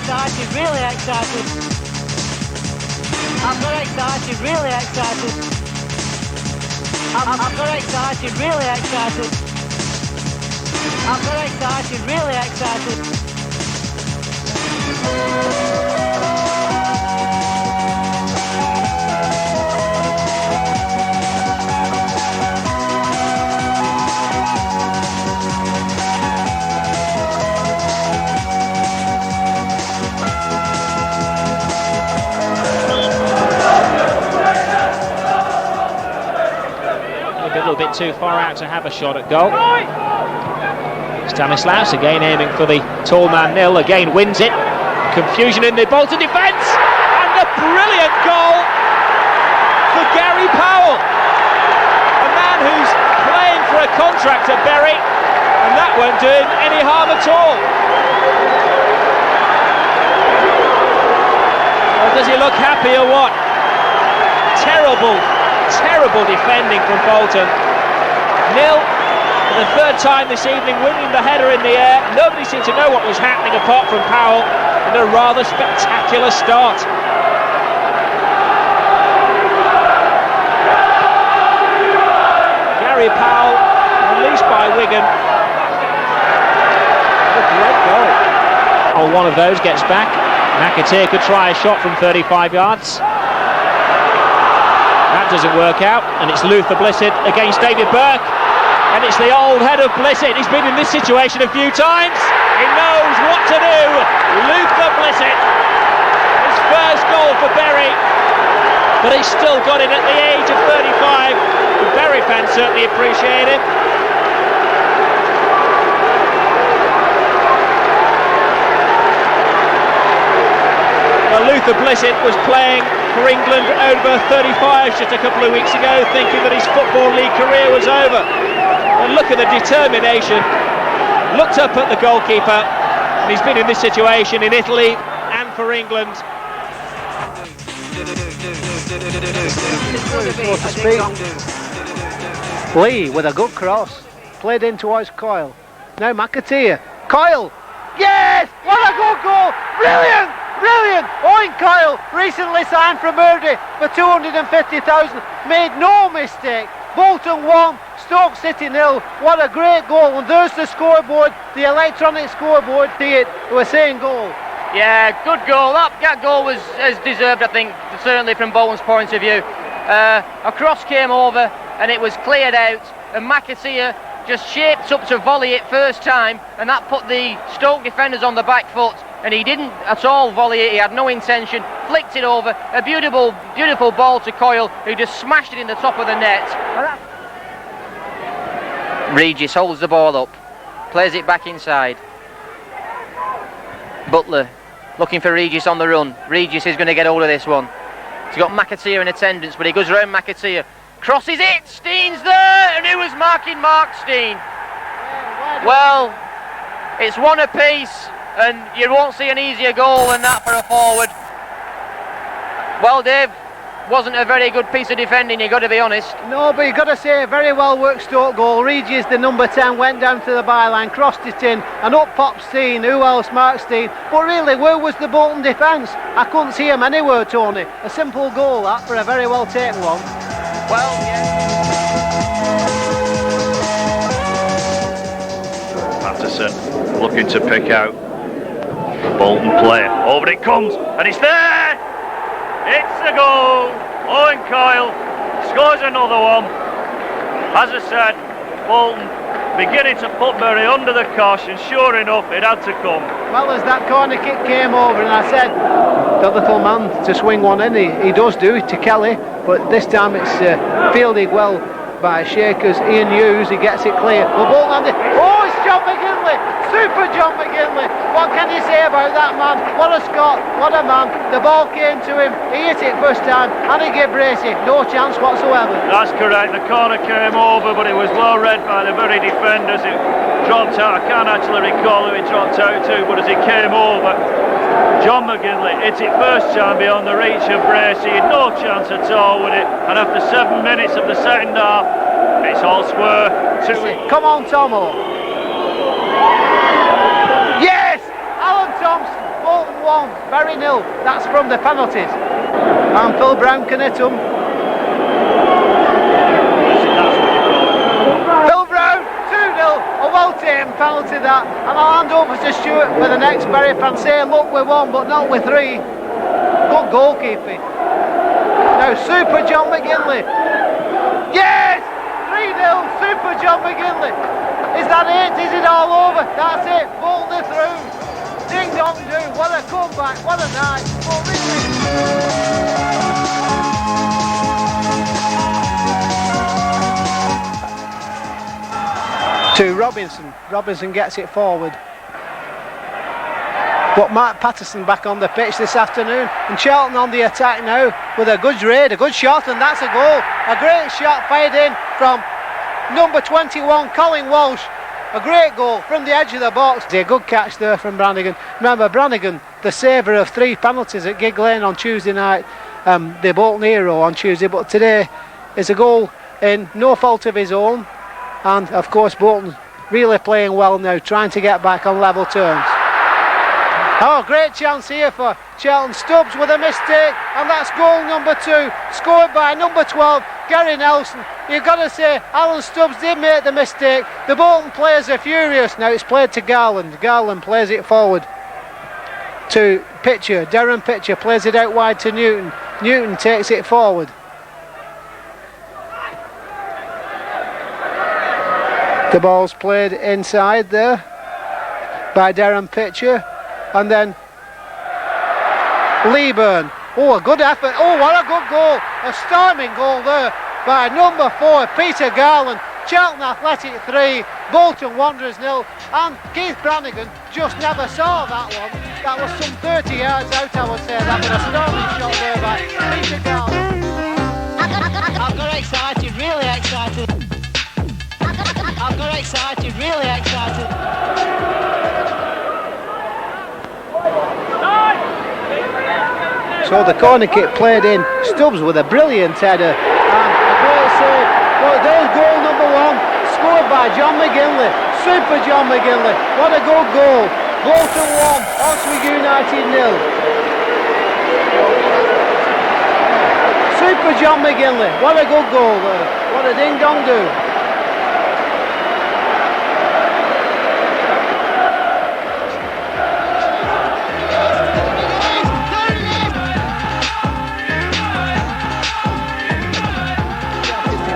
excited, really excited. I'm very excited, really excited. I'm very excited, really excited. I'm very excited, really excited. A little bit too far out to have a shot at goal. Stanislaus again aiming for the tall man Nil, again wins it. Confusion in the Bolton defence, and a brilliant goal for Gary Powell, a man who's playing for a contract at Bury, and that won't do him any harm at all. Well, does he look happy or what? Terrible defending from Bolton. Nil, for the third time this evening, winning the header in the air. Nobody seemed to know what was happening apart from Powell, and a rather spectacular start. Gary Powell, released by Wigan. What a great goal. Oh, one of those gets back. McAteer could try a shot from 35 yards. That doesn't work out, and it's Luther Blissett against David Burke, and it's the old head of Blissett. He's been in this situation a few times. He knows what to do. Luther Blissett, his first goal for Bury, but he's still got it at the age of 35. The Bury fans certainly appreciate it. Well, Luther Blissett was playing for England over 35 just a couple of weeks ago, thinking that his Football League career was over. And look at the determination. Looked up at the goalkeeper, and he's been in this situation in Italy and for England. Lee with a good cross, played in towards Coyle. Now McAteer. Coyle! Yes! What a good goal! Brilliant! Brilliant! Owen Coyle, recently signed from Murdy for 250,000, made no mistake. Bolton 1, Stoke City 0. What a great goal! And there's the scoreboard, the electronic scoreboard. See it? We're saying goal. Yeah, good goal. That goal was as deserved, I think, certainly from Bolton's point of view. A cross came over and it was cleared out, and McAteer just shaped up to volley it first time, and that put the Stoke defenders on the back foot, and he didn't at all volley it. He had no intention, flicked it over. A beautiful ball to Coyle, who just smashed it in the top of the net. Regis holds the ball up, plays it back inside. Butler looking for Regis on the run. Regis is going to get hold of this one. He's got McAteer in attendance, but he goes round McAteer, crosses it. Steen's there, and who was marking Mark Steen? Well, it's one apiece, and you won't see an easier goal than that for a forward. Well, Dave, wasn't a very good piece of defending, you've got to be honest. No, but you've got to say, a very well worked Stoke goal. Regis, the number 10, went down to the byline, crossed it in, and up popped Steen. Who else? Mark Steen. But really, where was the Bolton defence? I couldn't see him anywhere, Tony. A simple goal, that, for a very well taken one. Well, yeah. Patterson looking to pick out Bolton player. Over it comes, and it's there! It's a goal! Owen Coyle scores another one. As I said, Bolton beginning to put Bury under the cosh, and sure enough, it had to come. Well, as that corner kick came over, and I said, the little man to swing one in, he does do it to Kelly, but this time it's fielded well by Shakers. Ian Hughes, he gets it clear. Well, Bolton, oh, it's John McGinley! Super John McGinley! What can you say about that man? What a Scot, what a man. The ball came to him, he hit it first time, and he gave Bracey no chance whatsoever. That's correct, the corner came over, but it was well read by the Bury defenders. It dropped out, I can't actually recall who it dropped out to, but as it came over, John McGinley hit it first time beyond the reach of Bracey. He had no chance at all with it, and after 7 minutes of the second half, it's all square. Come on, Tomo. Yes! Alan Thompson, Bolton 1, Barry 0. That's from the penalties. And Phil Brown can hit them. Phil Brown, 2-0. A well-taken penalty that. And I'll hand over to Stuart for the next Barry fan. Say, look, we won, but not with 3. Good goalkeeping. Now, Super John McGinley. Yes! 3-0, Super John McGinley. Is that it? Is it all over? That's it. Bolton are through. Ding dong do. What a comeback. What a night. Well, really. To Robinson. Robinson gets it forward. But Mark Patterson back on the pitch this afternoon, and Charlton on the attack now with a good raid, a good shot, and that's a goal. A great shot fired in from number 21, Colin Walsh. A great goal from the edge of the box. A good catch there from Brannigan. Remember, Brannigan, the saver of 3 penalties at Gig Lane on Tuesday night, the Bolton hero on Tuesday, but today is a goal in no fault of his own, and of course Bolton really playing well now, trying to get back on level terms. Oh, great chance here for Charlton. Stubbs with a mistake, and that's goal number 2, scored by number 12, Gary Nelson. You've got to say, Alan Stubbs did make the mistake. The Bolton players are furious. Now it's played to Garland. Garland plays it forward to Pitcher. Darren Pitcher plays it out wide to Newton. Newton takes it forward. The ball's played inside there by Darren Pitcher. And then Leeburn. Oh, a good effort. Oh, what a good goal. A storming goal there by number 4, Peter Garland. Charlton Athletic 3, Bolton Wanderers 0. And Keith Brannigan just never saw that one. That was some 30 yards out, I would say. That was a storming shot there by Peter Garland. I got excited, really excited. I got excited, really excited. So the corner kick played in. Stubbs with a brilliant header and a great save. But there's goal number 1, scored by John McGinley. Super John McGinley. What a good goal. Bolton 1, Oxford United 0. Super John McGinley. What a good goal there. What a ding dong do.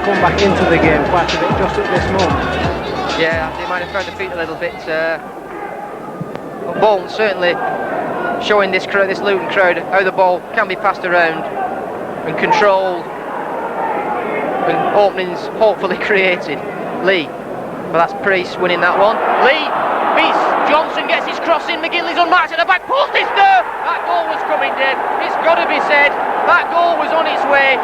Come back into the game quite a bit just at this moment. Yeah, they might have found the feet a little bit. But Bolton certainly showing this Luton crowd how the ball can be passed around and controlled and openings hopefully created. Lee, but that's Priest winning that one. Lee beats Johnson, gets his cross in. McGinley's unmarked at the back post. It's there. That goal was coming, Dave. It's got to be said. That goal was on its way.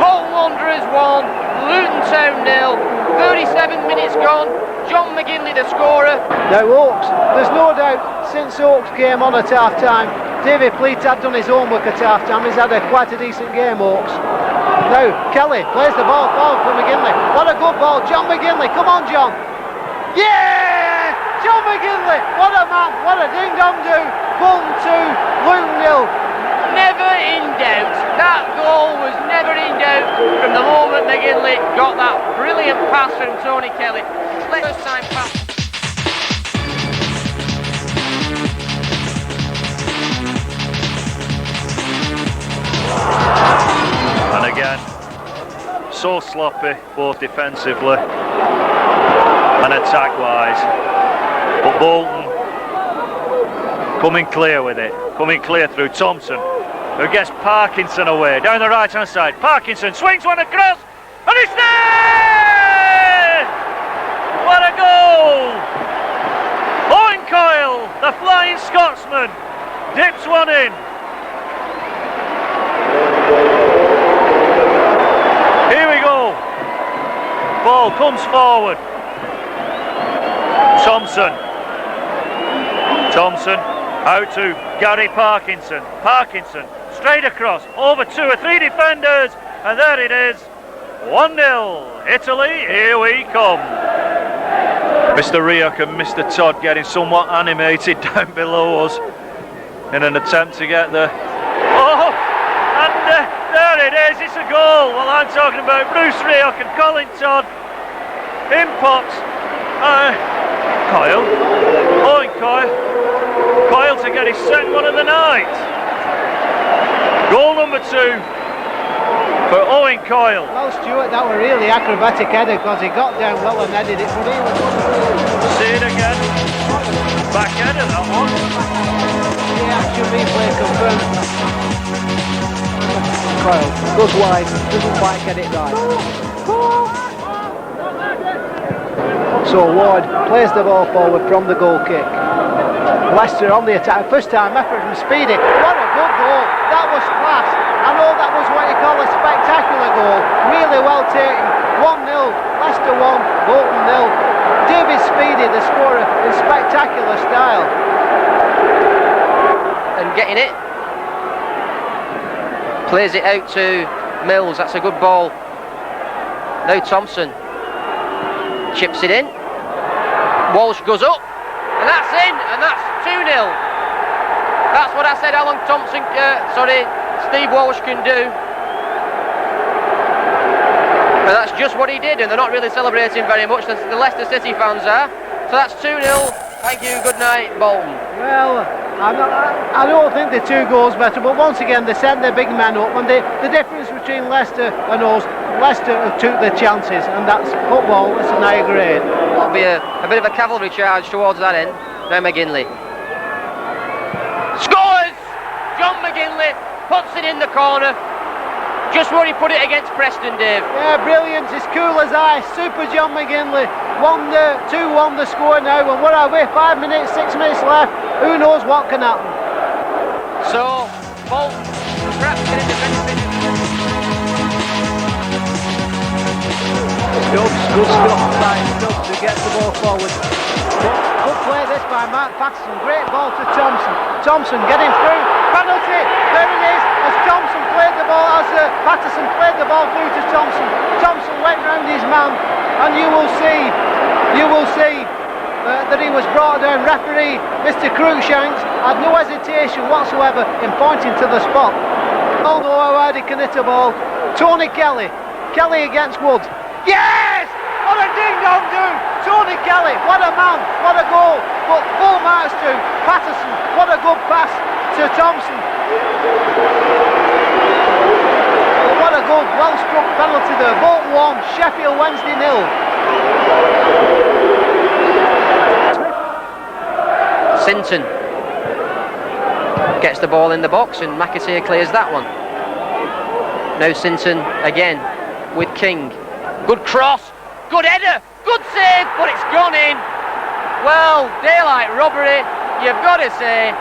Bolton Wanderers 1, Luton Town 0, 37 minutes gone, John McGinley the scorer. Now Oakes, there's no doubt since Oakes came on at half time, David Pleat had done his homework at half time. He's had quite a decent game, Oakes. Now Kelly plays the ball forward for McGinley. What a good ball, John McGinley, come on John. Yeah! John McGinley, what a man, what a ding dong do. Bolton 2, Luton 0. Never in doubt. That goal was never in doubt from the moment McGinley got that brilliant pass from Tony Kelly. First time pass. And again, so sloppy both defensively and attack wise. But Bolton coming clear with it, coming clear through Thompson, who gets Parkinson away, down the right hand side. Parkinson swings one across, and it's there! What a goal! Owen Coyle, the Flying Scotsman, dips one in. Here we go. Ball comes forward. Thompson out to Gary Parkinson. Parkinson straight across, over 2 or 3 defenders, and there it is, 1-0, Italy, here we come. Mr. Rioch and Mr. Todd getting somewhat animated down below us. in an attempt to get the... Oh! And there it is, it's a goal. Well, I'm talking about Bruce Rioch and Colin Todd. In pops Coyle. Owen Coyle. Coyle to get his second one of the night. Goal number 2 for Owen Coyle. Well, Stuart, that was really acrobatic header because he got down well and headed it, but he was... See it again. Back header, that one. The action replay confirmed. Coyle goes wide, doesn't quite get it right. So Ward plays the ball forward from the goal kick. Leicester on the attack, first time effort from Speedy. What a good goal, that was class. I know that was what you call a spectacular goal, really well taken. 1-0, Leicester 1, Bolton 0. David Speedy, the scorer, in spectacular style. And getting it. Plays it out to Mills, that's a good ball. Now Thompson chips it in. Walsh goes up, and that's in, and that's 2-0. That's what I said Alan Thompson, Steve Walsh can do. And that's just what he did, and they're not really celebrating very much, the Leicester City fans are. So that's 2-0. Thank you, good night, Bolton. Well, I don't think the 2 goals better, but once again they sent their big man up, and the difference between Leicester and us, Leicester took their chances, and that's football, it's an higher grade. That'll be a bit of a cavalry charge towards that end. Now McGinley scores! John McGinley puts it in the corner, just where he put it against Preston, Dave. Yeah, brilliant, as cool as ice, super John McGinley. 2-1 the score now, and where are we? 5 minutes, 6 minutes left, who knows what can happen. So, Bolton perhaps getting the benefit. Good stuff by Stubbs who gets the ball forward. Good play this by Mark Patterson, great ball to Thompson. Thompson getting through, penalty, there it is, as Thompson played the ball, as Patterson played the ball through to Thompson. Thompson went round his man, and you will see that he was brought down. Referee Mr. Cruikshanks had no hesitation whatsoever in pointing to the spot. All know how hard he can hit a ball. Tony Kelly against Woods. Yes! What a ding-dong do! Tony Kelly, what a man, what a goal. But full marks to Patterson, what a good pass to Thompson. But what a good, well-struck penalty there. Bolton 1, Sheffield Wednesday 0. Sinton gets the ball in the box, and McAteer clears that one. Now Sinton again with King. Good cross, good header, good save, but it's gone in. Well, daylight robbery, you've got to say.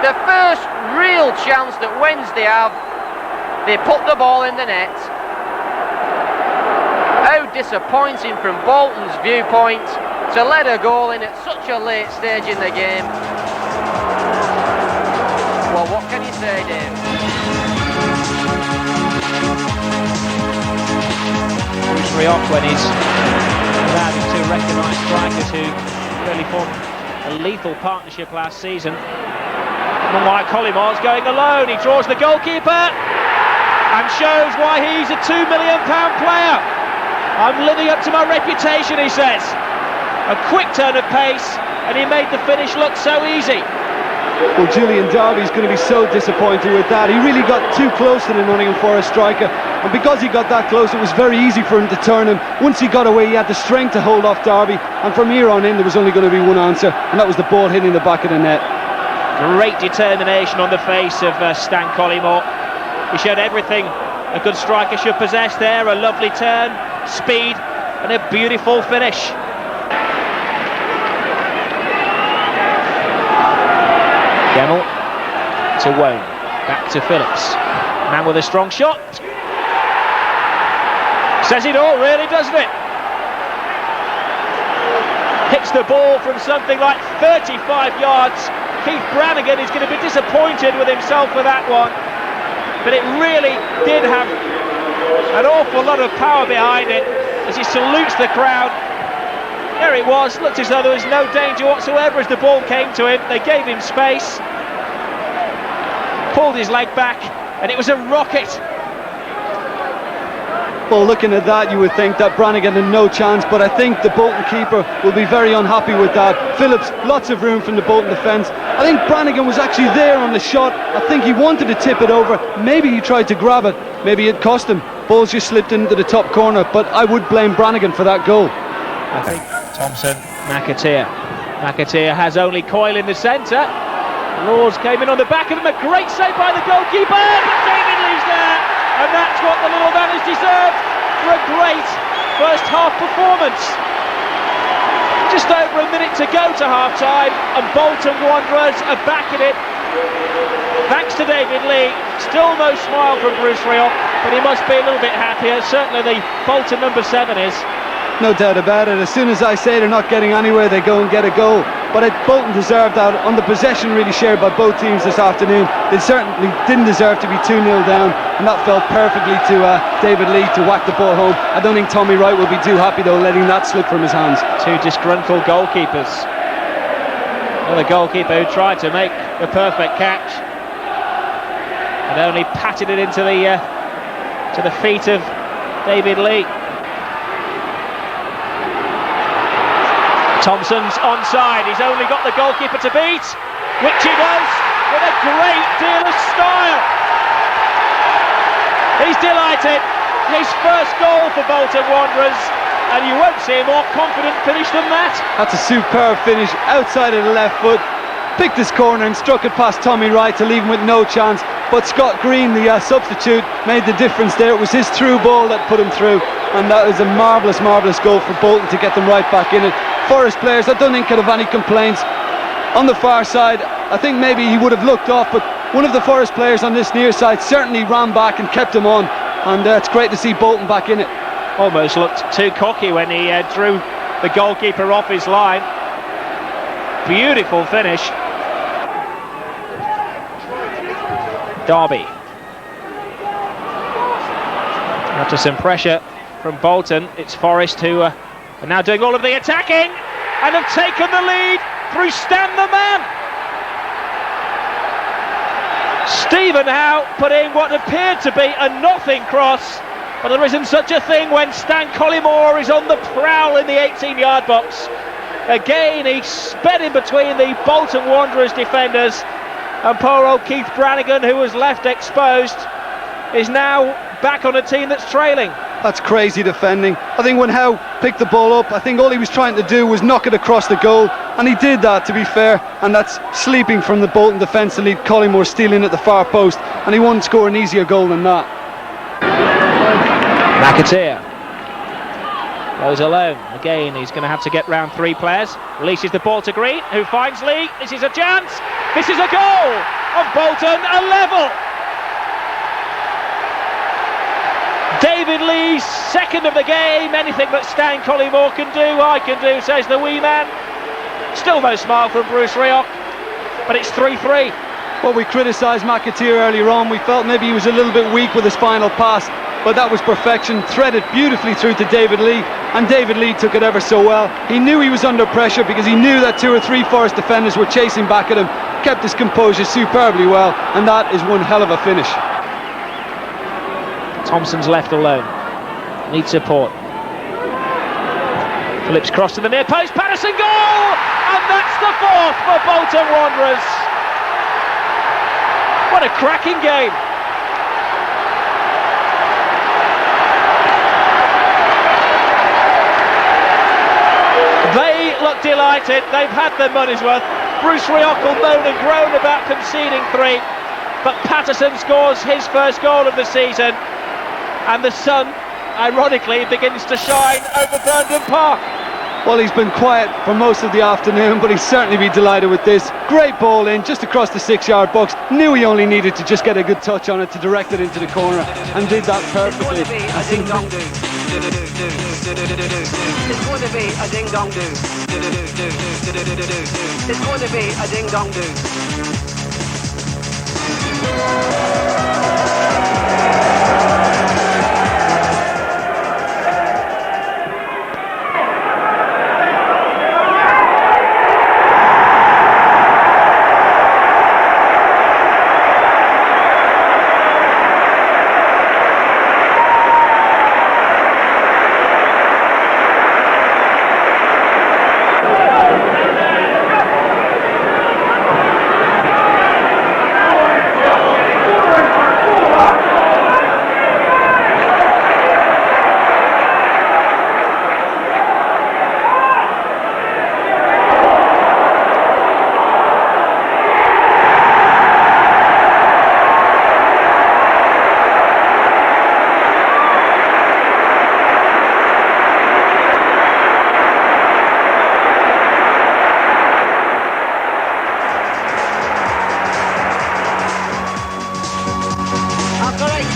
The first real chance that Wednesday have, they put the ball in the net. How disappointing from Bolton's viewpoint to let a goal in at such a late stage in the game. Well, what can you say, Dave? Bruce Rioch, when he's allowed to recognise strikers who really formed a lethal partnership last season. Unlike Collymore's going alone, he draws the goalkeeper and shows why he's a £2 million player. I'm living up to my reputation, he says. A quick turn of pace, and he made the finish look so easy. Well, Julian Darby's going to be so disappointed with that. He really got too close to the Nottingham Forest striker, and because he got that close, it was very easy for him to turn him. Once he got away, he had the strength to hold off Darby, and from here on in, there was only going to be one answer, and that was the ball hitting the back of the net. Great determination on the face of Stan Collymore. He showed everything a good striker should possess there. A lovely turn, speed, and a beautiful finish. Gemmell to Wone, back to Phillips. Man with a strong shot. Says it all, really, doesn't it? Hits the ball from something like 35 yards. Keith Brannigan is going to be disappointed with himself for that one. But it really did have an awful lot of power behind it as he salutes the crowd. There it was, looked as though there was no danger whatsoever as the ball came to him. They gave him space. pulled his leg back, and it was a rocket. Well, looking at that, you would think that Brannigan had no chance, but I think the Bolton keeper will be very unhappy with that. Phillips, lots of room from the Bolton defence. I think Brannigan was actually there on the shot. I think he wanted to tip it over. Maybe he tried to grab it. Maybe it cost him. Ball's just slipped into the top corner, but I would blame Brannigan for that goal. I think Thompson, McAteer has only Coyle in the centre. Laws came in on the back of him, a great save by the goalkeeper, but David Lee's there, and that's what the little man has deserved for a great first half performance. Just over a minute to go to half time, and Bolton Wanderers are back in it. Thanks to David Lee. Still no smile from Bruce Rioch, but he must be a little bit happier. Certainly the Bolton number 7 is. No doubt about it. As soon as I say they're not getting anywhere, they go and get a goal. But Bolton deserved that. On the possession really shared by both teams this afternoon, they certainly didn't deserve to be 2-0 down, and that fell perfectly to David Lee to whack the ball home. I don't think Tommy Wright will be too happy though, letting that slip from his hands. Two disgruntled goalkeepers. Another goalkeeper who tried to make the perfect catch and only patted it into the feet of David Lee. Thompson's onside, he's only got the goalkeeper to beat, which he does with a great deal of style. He's delighted, his first goal for Bolton Wanderers, and you won't see a more confident finish than that. That's a superb finish, outside of the left foot, picked his corner and struck it past Tommy Wright to leave him with no chance, but Scott Green, the substitute, made the difference there. It was his through ball that put him through, and that was a marvellous goal for Bolton to get them right back in it. Forest players, I don't think could have any complaints. On the far side, I think maybe he would have looked off, but one of the Forest players on this near side certainly ran back and kept him on, and it's great to see Bolton back in it. Almost looked too cocky when he drew the goalkeeper off his line. Beautiful finish. Derby. After some pressure from Bolton, it's Forest who are now doing all of the attacking and have taken the lead through Stan the Man. Stephen Howe put in what appeared to be a nothing cross, but there isn't such a thing when Stan Collymore is on the prowl in the 18-yard box. Again, he sped in between the Bolton Wanderers defenders, and poor old Keith Brannigan, who was left exposed, is now back on a team that's trailing. That's crazy defending. I think when Howe picked the ball up, I think all he was trying to do was knock it across the goal, and he did that, to be fair, and that's sleeping from the Bolton defence to leave Collymore stealing at the far post, and he won't score an easier goal than that. McAteer goes alone. Again, he's going to have to get round 3 players. Releases the ball to Green, who finds Lee. This is a chance. This is a goal of Bolton, a level. David Lee's second of the game. Anything that Stan Collymore can do, I can do, says the wee man. Still no smile from Bruce Rioch, but it's 3-3. Well, we criticised McAteer earlier on. We felt maybe he was a little bit weak with his final pass, but that was perfection, threaded beautifully through to David Lee, and David Lee took it ever so well. He knew he was under pressure because he knew that 2 or 3 Forest defenders were chasing back at him, kept his composure superbly well, and that is one hell of a finish. Thompson's left alone, needs support. Phillips cross to the near post, Patterson goal, and that's the 4th for Bolton Wanderers. What a cracking game. They look delighted, they've had their money's worth. Bruce Rioch will moan and groan about conceding 3, but Patterson scores his first goal of the season, and the sun, ironically, begins to shine over Burnden Park. Well, he's been quiet for most of the afternoon, but he'd certainly be delighted with this. Great ball in, just across the 6-yard box. Knew he only needed to just get a good touch on it to direct it into the corner, and did that perfectly. It's going to be a ding-dong-do. It's going to be a ding-dong-do. It's going to be a ding-dong-do.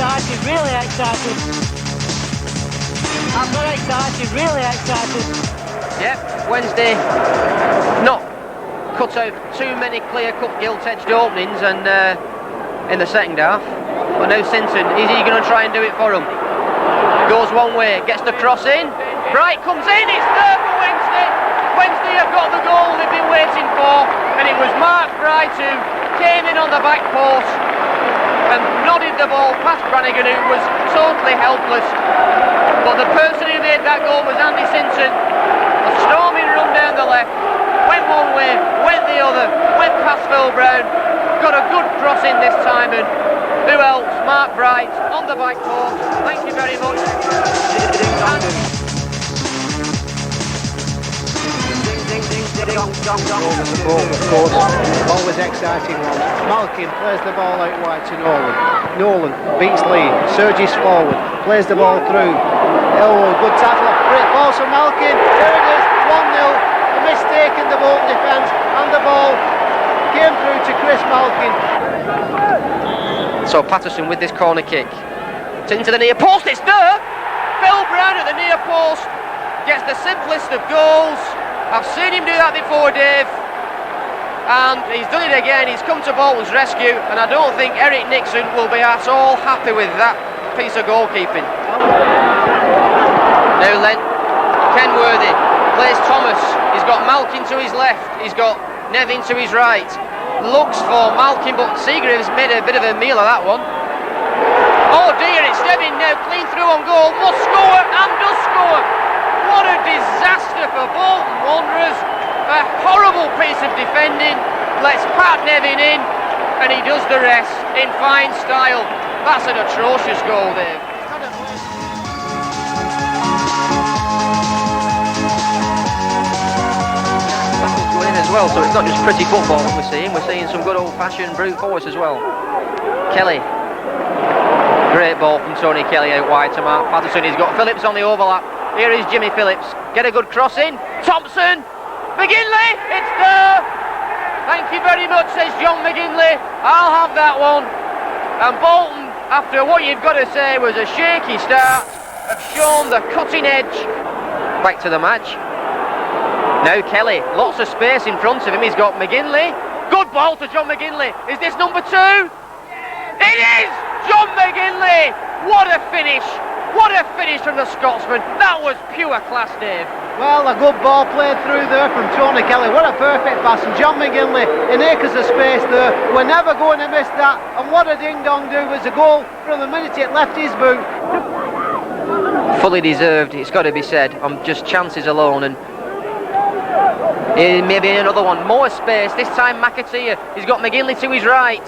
excited, really excited. I'm very excited, really excited. Yep, Wednesday, not cut out too many clear-cut gilt-edged openings and in the second half. But now Sinton, is he going to try and do it for him? Goes one way, gets the cross in. Bright comes in, it's there for Wednesday. Wednesday have got the goal they've been waiting for, and it was Mark Bright who came in on the back post and nodded the ball past Brannigan, who was totally helpless. But the person who made that goal was Andy Sinton. A storming run down the left, went one way, went the other, went past Phil Brown, got a good cross in this time, and who else? Mark Bright on the back post. Thank you very much. Of course, always exciting one. Malkin plays the ball out wide to Nolan. Nolan beats Lee, surges forward, plays the ball through. Oh, good tackle, great ball from Malkin. There it is, 1-0. A mistake in the Bolton defence, and the ball came through to Chris Malkin. So Patterson with this corner kick. It's into the near post, it's there! Phil Brown at the near post gets the simplest of goals. I've seen him do that before, Dave. And he's done it again, he's come to Bolton's rescue, and I don't think Eric Nixon will be at all happy with that piece of goalkeeping. Now then, Kenworthy plays Thomas. He's got Malkin to his left, he's got Nevin to his right. Looks for Malkin, but Seagrave's made a bit of a meal of that one. Oh dear, it's Nevin now, clean through on goal, must score and does score. What a disaster for Bolton Wanderers. A horrible piece of defending. Let's pat Nevin in, and he does the rest in fine style. That's an atrocious goal, Dave. As well, so it's not just pretty football that we're seeing some good old-fashioned brute force as well. Kelly, great ball from Tony Kelly out wide to Mark Patterson. He's got Phillips on the overlap. Here is Jimmy Phillips, get a good cross in. Thompson, McGinley, it's there. Thank you very much, says John McGinley. I'll have that one. And Bolton, after what you've got to say was a shaky start, have shown the cutting edge. Back to the match. Now Kelly, lots of space in front of him. He's got McGinley. Good ball to John McGinley. Is this number 2? It is! John McGinley! What a finish! What a finish from the Scotsman. That was pure class, Dave. Well, a good ball played through there from Tony Kelly. What a perfect pass. And John McGinley in acres of space there. We're never going to miss that. And what a ding-dong do was a goal from the minute it left his boot. Fully deserved, it's got to be said, on just chances alone. And maybe another one. More space. This time McAteer. He's got McGinley to his right.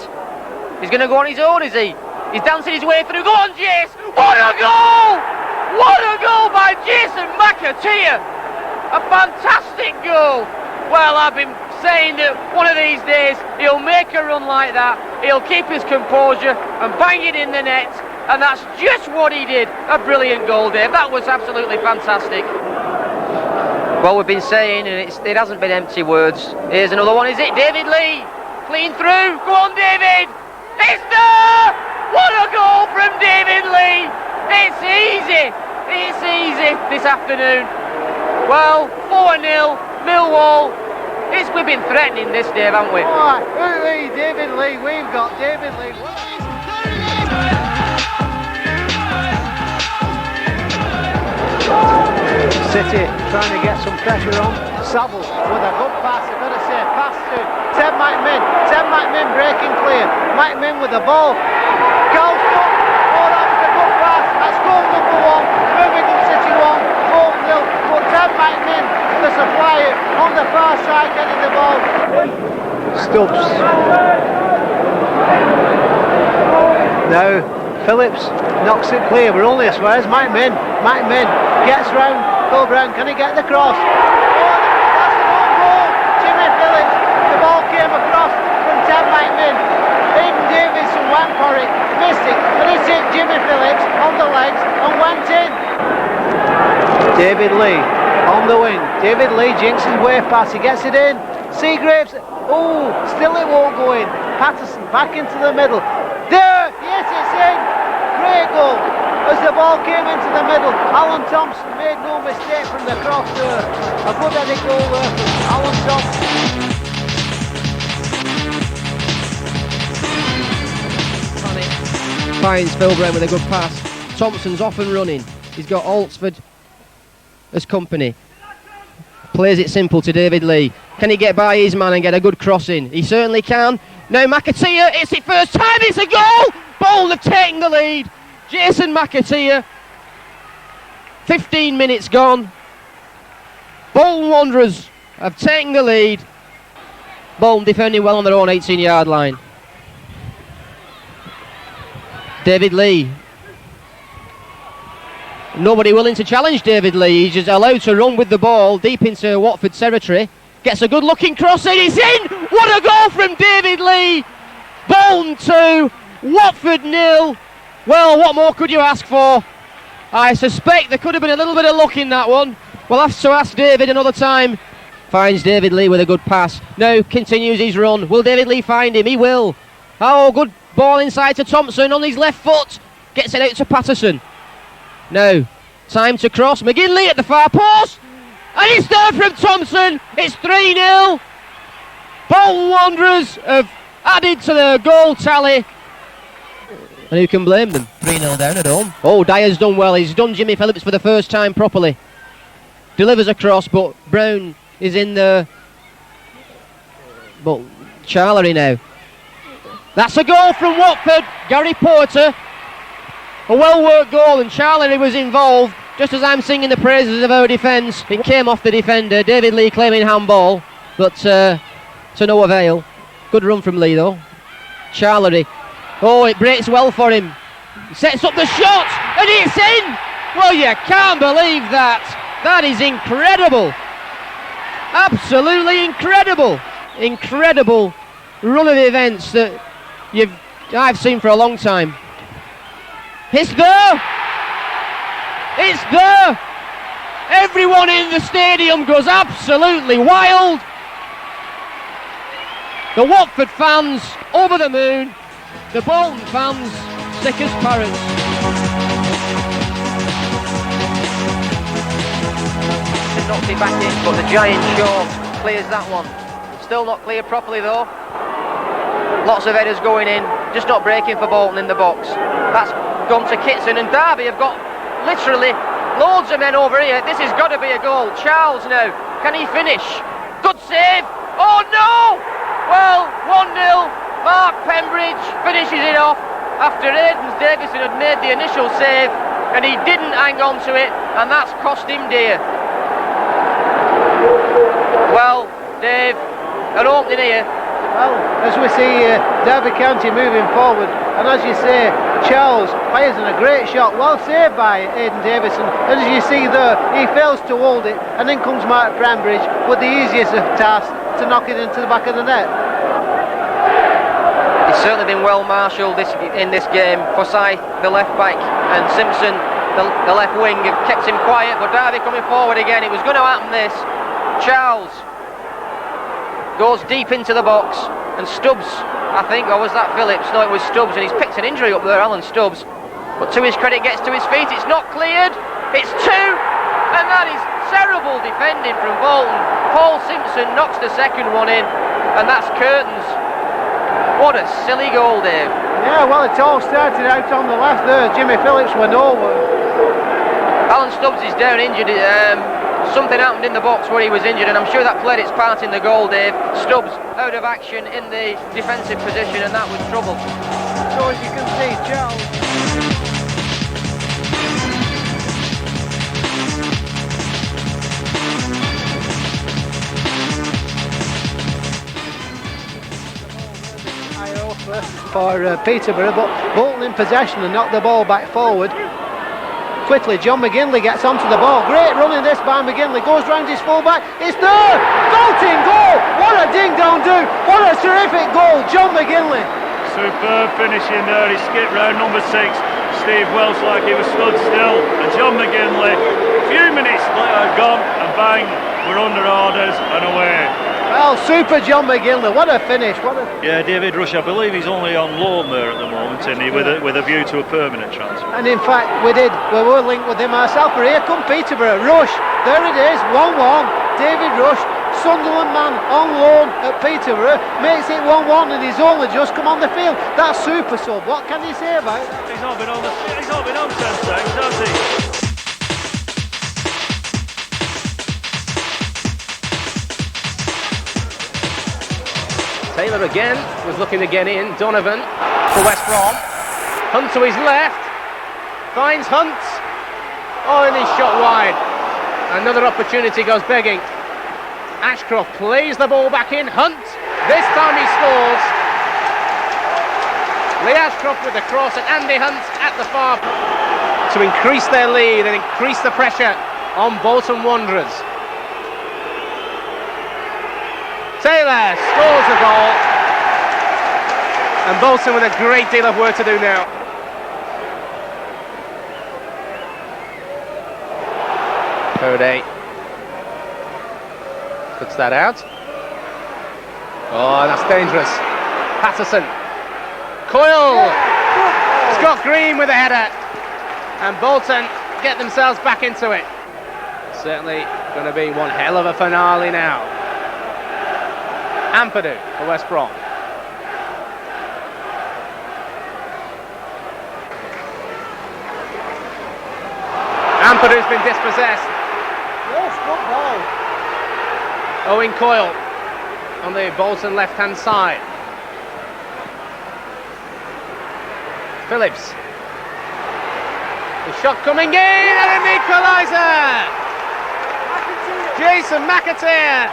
He's going to go on his own, is he? He's dancing his way through. Go on, Jace! What a goal! What a goal by Jason McAteer! A fantastic goal! Well, I've been saying that one of these days he'll make a run like that. He'll keep his composure and bang it in the net. And that's just what he did. A brilliant goal, Dave. That was absolutely fantastic. Well, we've been saying, and it hasn't been empty words. Here's another one, is it? David Lee, clean through. Go on, David. It's there! What a goal from David Lee. It's easy. It's easy this afternoon. Well, 4-0, Millwall. We've been threatening this, Dave, haven't we? Oh, David Lee. We've got David Lee. City trying to get some pressure on. Saville with a good pass, I've got to say, pass to Ted McMinn. Ted McMinn breaking clear. McMinn with the ball. Goal shot. Oh, that was a good pass. That's goal number 1. Birmingham City 1, Bolton 0. But Ted McMinn, the supplier, on the far side getting the ball. Stubbs. Now Phillips knocks it clear. We're only a swears. McMinn gets round Phil Brown. Can he get the cross? Oh, that's the one goal. Jimmy Phillips. The ball came across from Ted McMinn. Aidan Davidson went for it, missed it, but it's hit Jimmy Phillips on the legs and went in. David Lee on the wing. David Lee jinks his way past. He gets it in. Seagraves. Oh, still it won't go in. Patterson back into the middle. There, yes, it's in. great goal. As the ball came into the middle, Alan Thompson made no mistake from the cross there. A good headed goal there from Alan Thompson. Finds Phil Brown with a good pass. Thompson's off and running. He's got Altsford as company. Plays it simple to David Lee. Can he get by his man and get a good cross in? He certainly can. Now McAteer, it's it first time, it's a goal! Bolton have taken the lead. Jason McAteer. 15 minutes gone. Bolton Wanderers have taken the lead. Bolton defending well on their own 18-yard line. David Lee. Nobody willing to challenge David Lee. He's just allowed to run with the ball deep into Watford territory. Gets a good looking cross in. He's in! What a goal from David Lee! Bolton 2, Watford 0. Well, what more could you ask for? I suspect there could have been a little bit of luck in that one. We'll have to ask David another time. Finds David Lee with a good pass. Now continues his run. Will David Lee find him? He will. Oh, good ball inside to Thompson on his left foot. Gets it out to Patterson. Now, time to cross. McGinley at the far post. And it's there from Thompson. It's 3-0. Bolton Wanderers have added to the goal tally. And who can blame them? 3-0 down at home. Oh, Dyer's done well. He's done Jimmy Phillips for the first time properly. Delivers a cross, but Brown is in the... But Charlery now. That's a goal from Watford. Gary Porter. A well-worked goal, and Charlery was involved. Just as I'm singing the praises of our defence, it came off the defender. David Lee claiming handball, but to no avail. Good run from Lee though. Charlery. Oh, it breaks well for him. Sets up the shot, and it's in! Well, you can't believe that. That is incredible. Absolutely incredible. Incredible run of events that I've seen for a long time. It's there! It's there! Everyone in the stadium goes absolutely wild. The Watford fans over the moon. The Bolton fans sick as parrots. Knocks it back in, but the giant Shaw clears that one. Still not cleared properly though. Lots of headers going in, just not breaking for Bolton in the box. That's gone to Kitson, and Derby have got literally loads of men over here. This has got to be a goal. Charles now, can he finish? Good save. Oh no! Well, 1-0. Mark Pembridge finishes it off after Aidan Davison had made the initial save, and he didn't hang on to it, and that's cost him dear. Well, Dave, an opening here. Well, as we see Derby County moving forward, and as you say, Charles fires in a great shot, well saved by Aidan Davison, and as you see there, he fails to hold it, and then comes Mark Pembridge with the easiest of tasks to knock it into the back of the net. It's certainly been well marshalled in this game. Forsyth, the left back, and Simpson, the left wing, have kept him quiet, but Derby coming forward again. It was going to happen this. Charles goes deep into the box, and Stubbs, I think, or was that Phillips? No, it was Stubbs, and he's picked an injury up there, Alan Stubbs. But to his credit, gets to his feet. It's not cleared. It's 2, and that is terrible defending from Bolton. Paul Simpson knocks the second one in, and that's curtains. What a silly goal, Dave. Yeah, well, it all started out on the left there. Jimmy Phillips went over. Alan Stubbs is down injured. Something happened in the box where he was injured, and I'm sure that played its part in the goal, Dave. Stubbs out of action in the defensive position, and that was trouble. So as you can see, Charles. For Peterborough, but Bolton in possession and knocked the ball back forward. Quickly, John McGinley gets onto the ball. Great running this by McGinley. Goes round his full-back. It's there! Bolton goal! What a ding-dong-do! What a terrific goal, John McGinley. Superb finishing there. He skipped round number 6. Steve Welsh like he was stood still. And John McGinley, a few minutes later, gone, and bang, we're under orders and away. Well, super John McGinley, what a finish, what a... Yeah, David Rush, I believe he's only on loan there at the moment, isn't he, with a view to a permanent transfer. And in fact, we were linked with him ourselves, but here come Peterborough. Rush, there it is, 1-1, David Rush, Sunderland man on loan at Peterborough, makes it 1-1 and he's only just come on the field. That's super sub, what can you say about it? He's not been on 10 times, has he? Taylor again was looking to get in. Donovan for West Brom. Hunt to his left. Finds Hunt. Oh, and he's shot wide. Another opportunity goes begging. Ashcroft plays the ball back in. Hunt. This time he scores. Lee Ashcroft with the cross and Andy Hunt at the far to increase their lead and increase the pressure on Bolton Wanderers. Taylor scores a goal, and Bolton with a great deal of work to do now. Faraday cuts that out. Oh, that's dangerous. Patterson. Coyle. Scott Green with a header, and Bolton get themselves back into it. Certainly going to be one hell of a finale now. Ampadu for West Brom. Ampadu's been dispossessed. Yes, good ball. Owen Coyle on the Bolton left-hand side. Phillips. The shot coming in and an equaliser. Jason McAteer.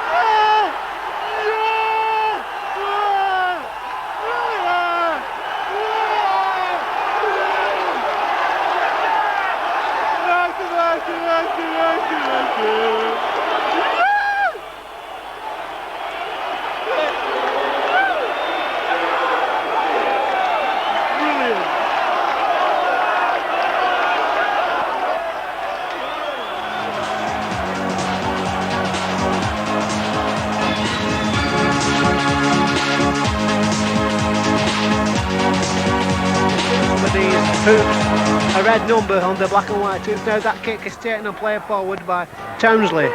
A red number on the black and white hoops. Now that kick is taken and played forward by Townsley.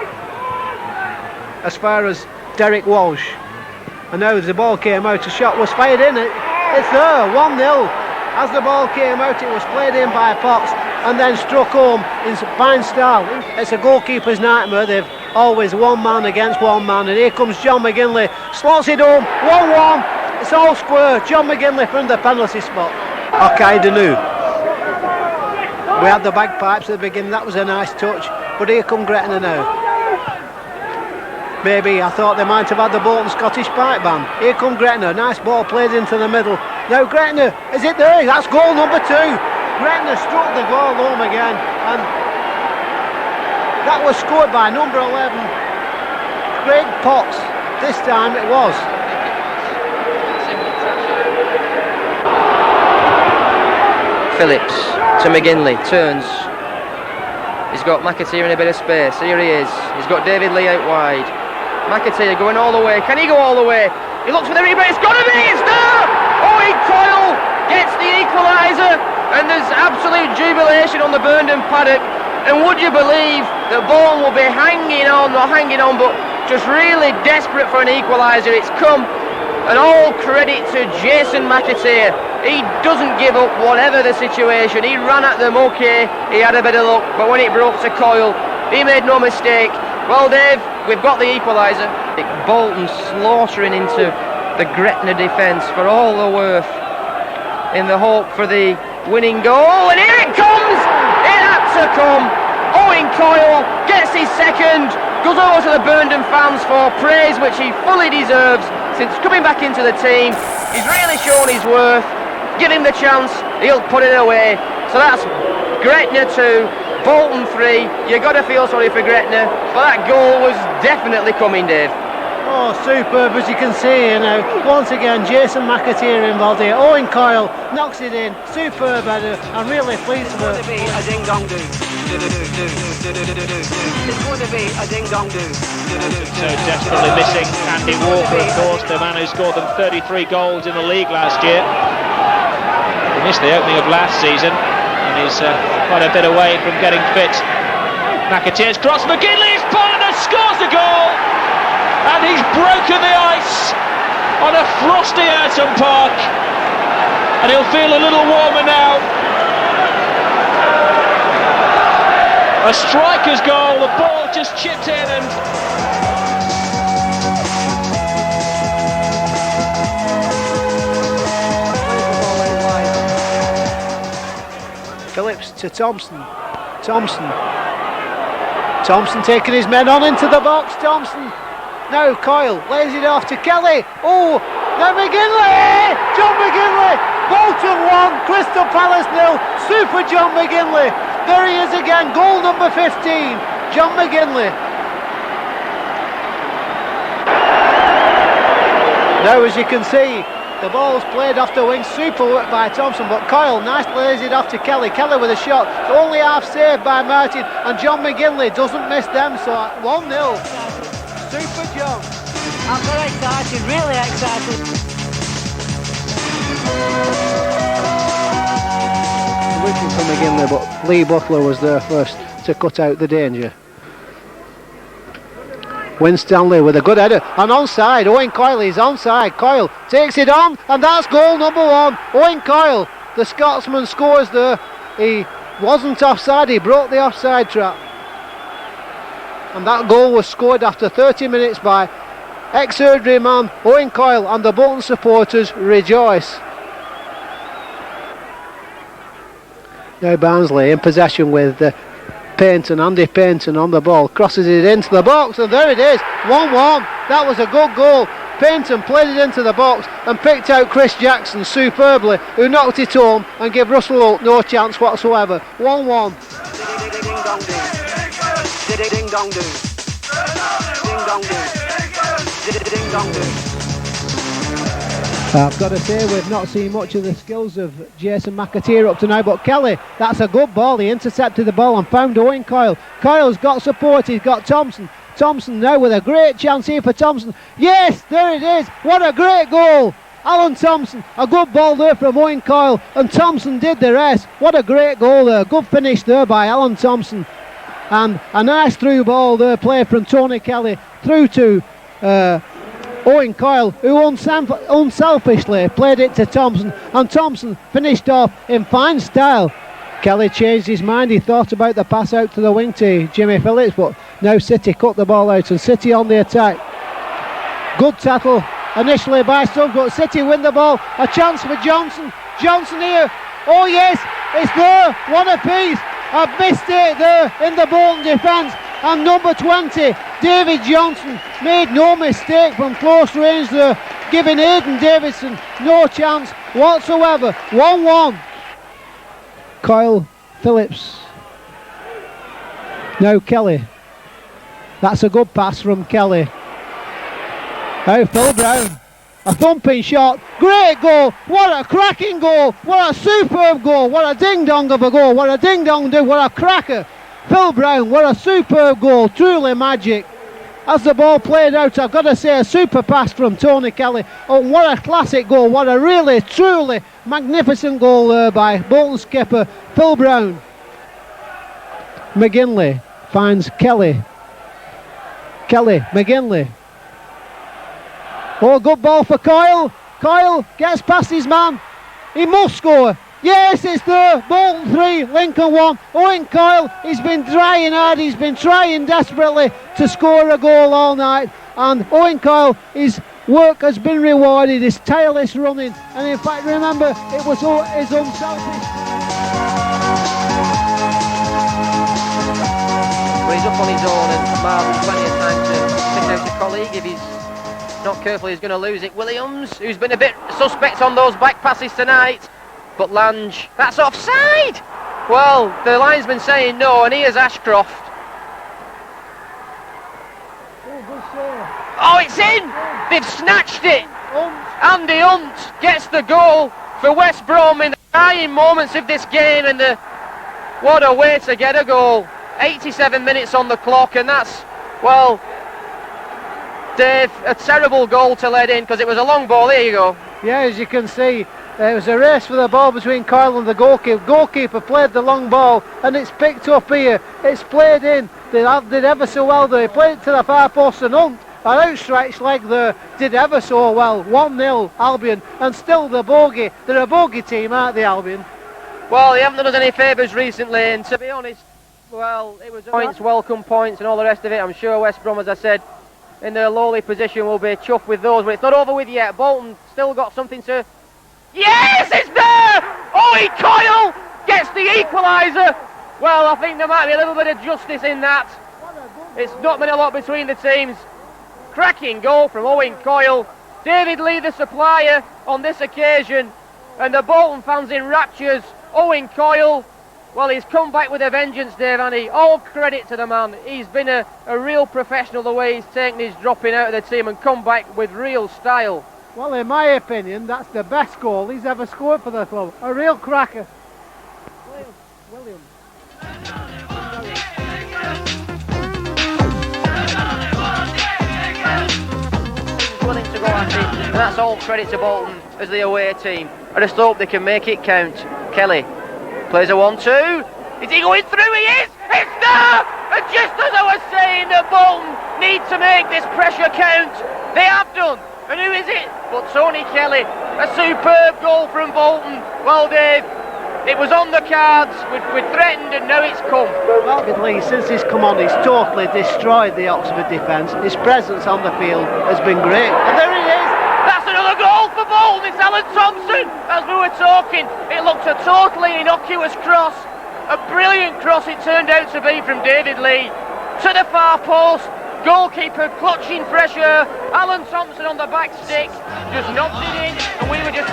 As far as Derek Walsh. And now as the ball came out, a shot was fired in. It's there, 1-0. As the ball came out, it was played in by Potts and then struck home in fine style. It's a goalkeeper's nightmare. They've always one man against one man. And here comes John McGinley. Slots it home, 1-1. It's all square. John McGinley from the penalty spot. Okay, Danu. We had the bagpipes at the beginning, that was a nice touch, but here come Gretna now. Maybe I thought they might have had the Bolton Scottish pipe band. Here come Gretna, nice ball played into the middle. Now Gretna, is it there? That's goal number 2. Gretna struck the goal home again, and that was scored by number 11, Craig Potts. This time it was. Phillips to McGinley, turns. He's got McAteer in a bit of space. Here he is. He's got David Lee out wide. McAteer going all the way. Can he go all the way? He looks for the rebound. It's got to be. It's there. Owen Coyle gets the equaliser, and there's absolute jubilation on the Burnham paddock. And would you believe that Bolton will be hanging on, but just really desperate for an equaliser. It's come, and all credit to Jason McAteer. He doesn't give up whatever the situation. He ran at them, okay, he had a bit of luck, but when it broke to Coyle, he made no mistake. Well, Dave, we've got the equaliser. Bolton slaughtering into the Gretna defence for all they're worth in the hope for the winning goal, and here it comes! It had to come! Owen Coyle gets his second, goes over to the Burnham fans for praise which he fully deserves since coming back into the team. He's really shown his worth. Give him the chance, he'll put it away. So that's Gretna 2, Bolton 3. You got to feel sorry for Gretna, but that goal was definitely coming, Dave. Oh, superb, as you can see, you know. Once again, Jason McAteer involved here. Owen Coyle knocks it in. Superb header. I'm really pleased for it. A ding-dong do. It's going to be a ding-dong-do. So desperately missing Andy Walker, of course, the man who scored them 33 goals in the league last year. He missed the opening of last season and he's quite a bit away from getting fit. McAteer's cross, McGinley's partner scores the goal, and he's broken the ice on a frosty Ayrton Park, and he'll feel a little warmer now. A striker's goal, the ball just chipped in and Phillips to Thompson. Thompson taking his men on into the box. Thompson. Now Coyle lays it off to Kelly. Oh, now McGinley! John McGinley! Bolton 1, Crystal Palace 0. Super John McGinley. There he is again, goal number 15. John McGinley. Now, as you can see, the ball's played off the wing, super work by Thompson, but Coyle nicely lays it off to Kelly. Kelly with a shot, only half saved by Martin, and John McGinley doesn't miss them, so 1-0. Super John. I'm very excited, really excited. Looking for McGinley, but Lee Butler was there first to cut out the danger. Winstanley with a good header, and onside. Owen Coyle is onside. Coyle takes it on, and that's goal number 1. Owen Coyle, the Scotsman, scores there. He wasn't offside, he broke the offside trap, and that goal was scored after 30 minutes by ex-Airdrie man Owen Coyle, and the Bolton supporters rejoice. Now Barnsley in possession with Paynton, Andy Paynton on the ball, crosses it into the box, and there it is, 1-1. That was a good goal. Paynton played it into the box and picked out Chris Jackson superbly, who knocked it home and gave Russell Holt no chance whatsoever. 1-1. I've got to say, we've not seen much of the skills of Jason McAteer up to now, but Kelly, that's a good ball. He intercepted the ball and found Owen Coyle. Coyle's got support, he's got Thompson. Thompson now with a great chance here for Thompson. Yes, there it is. What a great goal. Alan Thompson, a good ball there from Owen Coyle, and Thompson did the rest. What a great goal there. Good finish there by Alan Thompson. And a nice through ball there, played from Tony Kelly through to Owen Coyle, who unselfishly played it to Thompson, and Thompson finished off in fine style. Kelly changed his mind, he thought about the pass out to the wing to Jimmy Phillips, but now City cut the ball out, and City on the attack. Good tackle initially by Stubbs, but City win the ball. A chance for Johnson. Johnson here. Oh yes, it's there. One apiece. I've missed it there in the Bolton defence. And number 20, David Johnson, made no mistake from close range there, giving Aidan Davidson no chance whatsoever. 1-1. Coyle, Phillips. Now Kelly. That's a good pass from Kelly. Now Phil Brown. A thumping shot. Great goal. What a cracking goal. What a superb goal. What a ding-dong of a goal. What a ding-dong do. What a cracker. Phil Brown, what a superb goal. Truly magic. As the ball played out, I've got to say, a super pass from Tony Kelly. Oh, what a classic goal. What a really, truly magnificent goal there by Bolton skipper Phil Brown. McGinley finds Kelly. Kelly, McGinley. Oh, good ball for Coyle. Coyle gets past his man. He must score. Yes, it's there. Bolton 3, Lincoln 1. Owen Coyle, he's been trying hard. He's been trying desperately to score a goal all night. And Owen Coyle, his work has been rewarded. His tireless running. And in fact, remember, it was his unselfish. Well, he's up on his own, and Marvin's plenty of time to pick out a colleague if he's not careful. He's going to lose it. Williams, who's been a bit suspect on those back passes tonight, but Lange, that's offside. Well, the linesman saying no, and here's Ashcroft. Oh, it's in. They've snatched it. Andy Hunt gets the goal for West Brom in the dying moments of this game, and What a way to get a goal. 87 minutes on the clock, and that's, well, Dave, a terrible goal to let in, because it was a long ball. There you go. Yeah, as you can see, it was a race for the ball between Kyle and the goalkeeper. Goalkeeper played the long ball, and it's picked up here. It's played in. They did ever so well there. He played it to the far post, and Hunt, an outstretched leg there, did ever so well. 1-0 Albion, and still the bogey. They're a bogey team, aren't they, Albion? Well, they haven't done us any favours recently, and to be honest, well, it was points, welcome points, and all the rest of it. I'm sure West Brom, as I said, in their lowly position, will be chuffed with those, but it's not over with yet. Bolton still got something to... Yes, it's there! Owen Coyle gets the equaliser. Well, I think there might be a little bit of justice in that. It's not been a lot between the teams. Cracking goal from Owen Coyle. David Lee, the supplier, on this occasion, and the Bolton fans in raptures. Owen Coyle, well, he's come back with a vengeance, Dave, and all credit to the man. He's been a real professional the way he's taken his dropping out of the team and come back with real style. Well, in my opinion, that's the best goal he's ever scored for the club. A real cracker. Williams. Willing to go at it, and that's all credit to Bolton as the away team. I just hope they can make it count. Kelly plays a 1-2. Is he going through? He is! It's there! And just as I was saying that Bolton need to make this pressure count, they have done. And who is it? But Tony Kelly. A superb goal from Bolton. Well, Dave, it was on the cards. We'd threatened, and now it's come. Well, Lee, since he's come on, he's totally destroyed the Oxford defence. His presence on the field has been great. And there he is. That's another goal for Bolton. It's Alan Thompson. As we were talking, it looked a totally innocuous cross. A brilliant cross it turned out to be from David Lee. To the far post. Goalkeeper clutching pressure. Alan Thompson on the back stick. Just knocked it in, and we were just...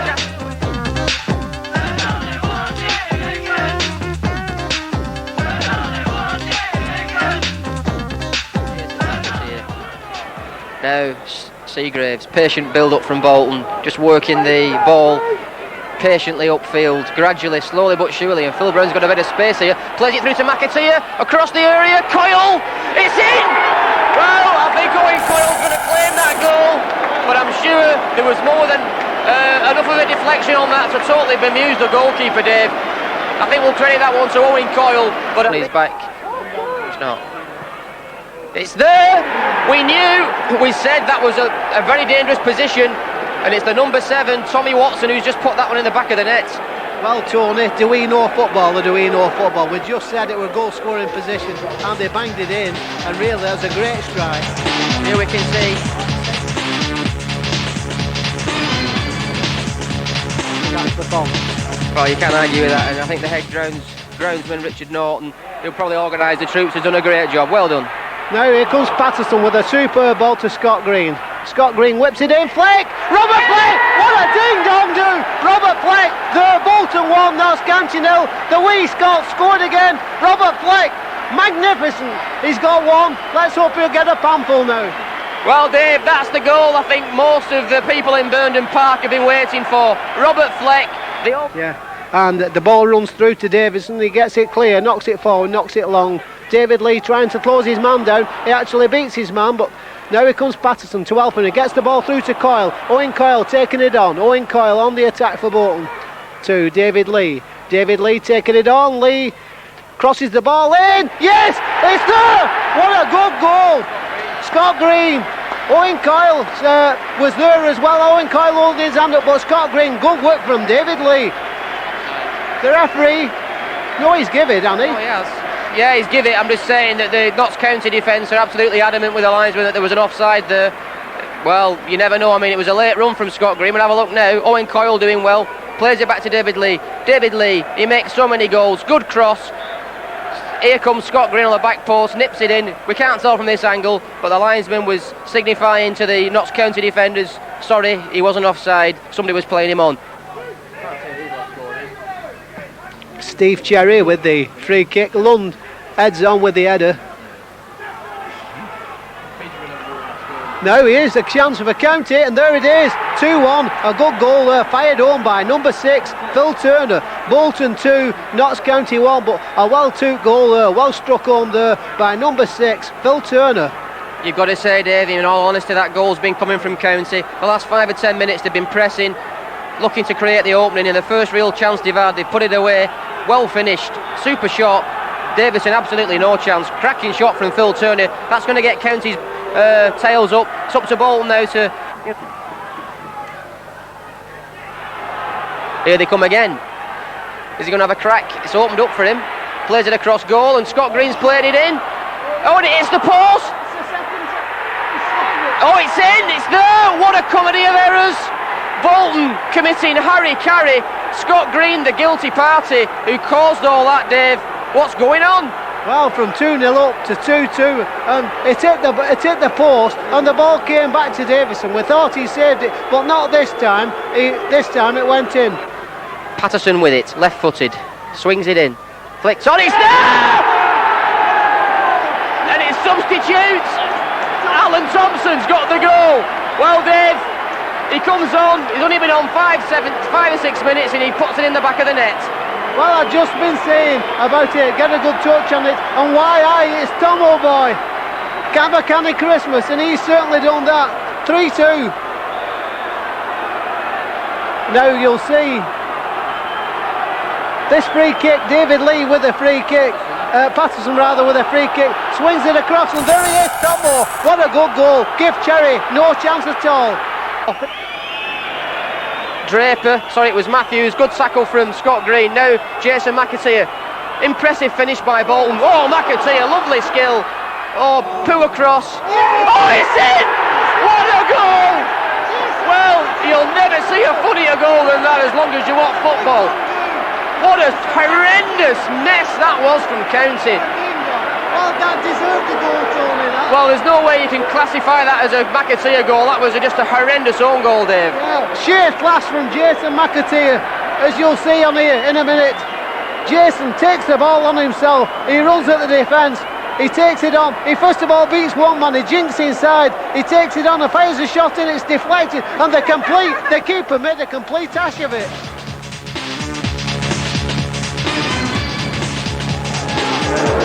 Now Seagraves, patient build up from Bolton, just working the ball patiently upfield, gradually, slowly but surely, and Phil Brown's got a bit of space here, plays it through to McAteer, across the area, Coyle, it's in! Well, I think Owen Coyle's going to claim that goal, but I'm sure there was more than enough of a deflection on that to totally bemuse the goalkeeper, Dave. I think we'll credit that one to Owen Coyle, but he's back. It's not. It's there! We knew, we said that was a very dangerous position, and it's the number 7, Tommy Watson, who's just put that one in the back of the net. Well, Tony, do we know football or do we know football? We just said it were goal-scoring position, and they banged it in, and really that was a great strike. Here we can see. That's the bomb. Well, you can't argue with that, and I think the head groundsman Richard Norton, who'll probably organise the troops, has done a great job. Well done. Now here comes Patterson with a superb ball to Scott Green. Scott Green whips it in. Fleck! Robert Fleck! What a ding-dong do! Robert Fleck! The Bolton won. That's Ganty 0. The wee Scot scored again. Robert Fleck! Magnificent! He's got one. Let's hope he'll get a panful now. Well, Dave, that's the goal I think most of the people in Burnden Park have been waiting for. Robert Fleck. Yeah. And the ball runs through to Davidson. He gets it clear, knocks it forward, knocks it long. David Lee trying to close his man down. He actually beats his man, but now here comes Patterson to help him. He gets the ball through to Coyle. Owen Coyle taking it on. Owen Coyle on the attack for Bolton. To David Lee. David Lee taking it on. Lee crosses the ball in. Yes, it's there. What a good goal. Scott Green. Owen Coyle was there as well. Owen Coyle holding his hand up, but Scott Green, good work from David Lee. The referee, no, he's give it, hasn't he? Oh, he has. Yeah, he's give it. I'm just saying that the Notts County defence are absolutely adamant with the linesman that there was an offside there. Well, you never know. I mean, it was a late run from Scott Green. We'll have a look now. Owen Coyle doing well. Plays it back to David Lee. David Lee, he makes so many goals. Good cross. Here comes Scott Green on the back post, nips it in. We can't tell from this angle, but the linesman was signifying to the Notts County defenders, sorry, he wasn't offside. Somebody was playing him on. Steve Cherry with the free kick. Lund heads on with the header. Now here's the chance of a county, and there it is. 2-1, a good goal there, fired home by number 6, Phil Turner. Bolton 2, Notts County 1, but a well-took goal there, well struck home there by number 6, Phil Turner. You've got to say, Dave, in all honesty, that goal's been coming from County. The last 5 or 10 minutes they've been pressing, looking to create the opening. In the first real chance they've had, they put it away. Well finished, super shot. Davison absolutely no chance. Cracking shot from Phil Turner. That's going to get County's tails up. It's up to Bolton now to... Here they come again. Is he going to have a crack? It's opened up for him. Plays it across goal and Scott Green's played it in. Oh, and it hits the post. Oh, it's in, it's there. What a comedy of errors. Bolton committing harry-carry. Scott Green, the guilty party, who caused all that, Dave. What's going on? Well, from 2-0 up to 2-2, and it hit the post, and the ball came back to Davison. We thought he saved it, but not this time. This time it went in. Patterson with it, left-footed, swings it in, flicks on, it's there! And it substitutes. Alan Thompson's got the goal. Well, Dave, he comes on. He's only been on 5 or 6 minutes, and he puts it in the back of the net. Well, I've just been saying about it, get a good touch on it, and why it's Tom O'Boy. Have a canny Christmas, and he's certainly done that. 3-2. Now you'll see this free kick, David Lee with a free kick, Patterson rather with a free kick, swings it across, and there he is, Tom O. What a good goal. Give Cherry no chance at all. Draper, sorry, it was Matthews. Good tackle from Scott Green. Now Jason McAteer. Impressive finish by Bolton. Oh, McAteer, lovely skill. Oh, poor cross. Oh, it's in! What a goal! Well, you'll never see a funnier goal than that as long as you watch football. What a horrendous mess that was from County. Well, that deserved the goal, Tony. Well, there's no way you can classify that as a McAteer goal. That was just a horrendous own goal, Dave. Yeah, sheer class from Jason McAteer, as you'll see on here in a minute. Jason takes the ball on himself. He runs at the defence. He takes it on. He first of all beats one man. He jinks inside. He takes it on and fires a shot in. It's deflected, and the keeper made a complete hash of it.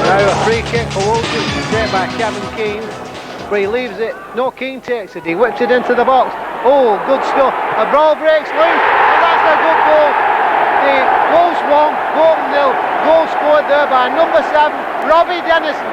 Now a free kick for Bolton, saved by Kevin Keane, where he leaves it. No, Keane takes it. He whips it into the box. Oh, good stuff. A ball breaks loose, and that's a good goal. The Wolves 1, Bolton 0. Goal scored there by number 7, Robbie Dennison.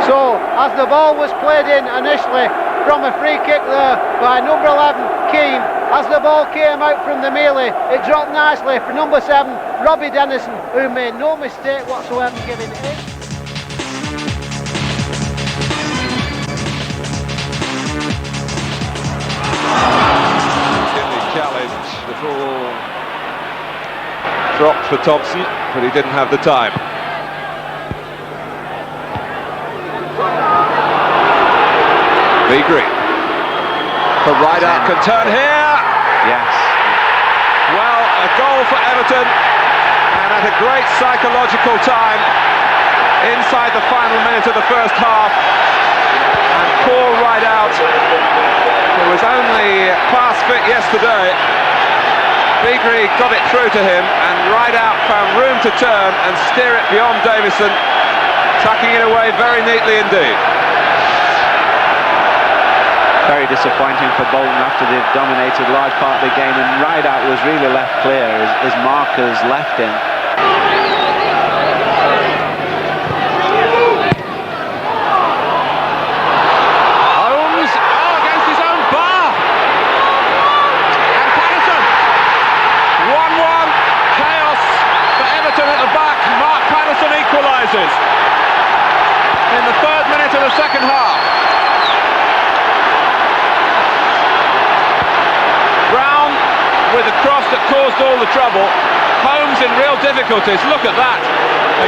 So, as the ball was played in initially from a free kick there by number 11, Keane, as the ball came out from the melee, it dropped nicely for number 7, Robbie Dennison, who made no mistake whatsoever giving it. Challenge, the ball dropped for Thompson, but he didn't have the time. B. Green. The right-out can turn here. Yes. Well, a goal for Everton, and at a great psychological time inside the final minute of the first half. And poor right-out, who was only pass fit yesterday. Beagrie got it through to him, and right-out found room to turn and steer it beyond Davison, tucking it away very neatly indeed. Very disappointing for Bolton after they've dominated large part of the game, and Rideout was really left clear as markers left him. Holmes, against his own bar. And Patterson. 1-1, chaos for Everton at the back. Mark Patterson equalises in the 3rd minute of the second half. With a cross that caused all the trouble. Holmes in real difficulties. Look at that.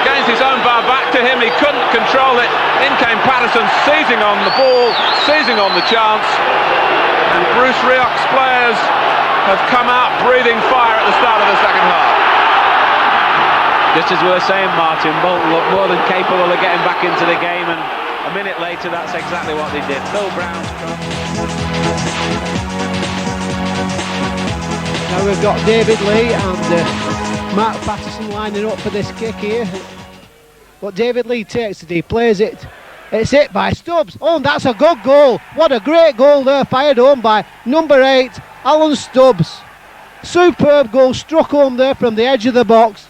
Against his own bar, back to him. He couldn't control it. In came Patterson, seizing on the ball, seizing on the chance. And Bruce Rioch's players have come out breathing fire at the start of the second half. Just as we were saying, Martin, Bolton looked more than capable of getting back into the game, and a minute later that's exactly what they did. Phil Brown's cross. Now we've got David Lee and Mark Patterson lining up for this kick here. But David Lee takes it, he plays it. It's hit by Stubbs. Oh, and that's a good goal. What a great goal there, fired home by number 8, Alan Stubbs. Superb goal, struck home there from the edge of the box.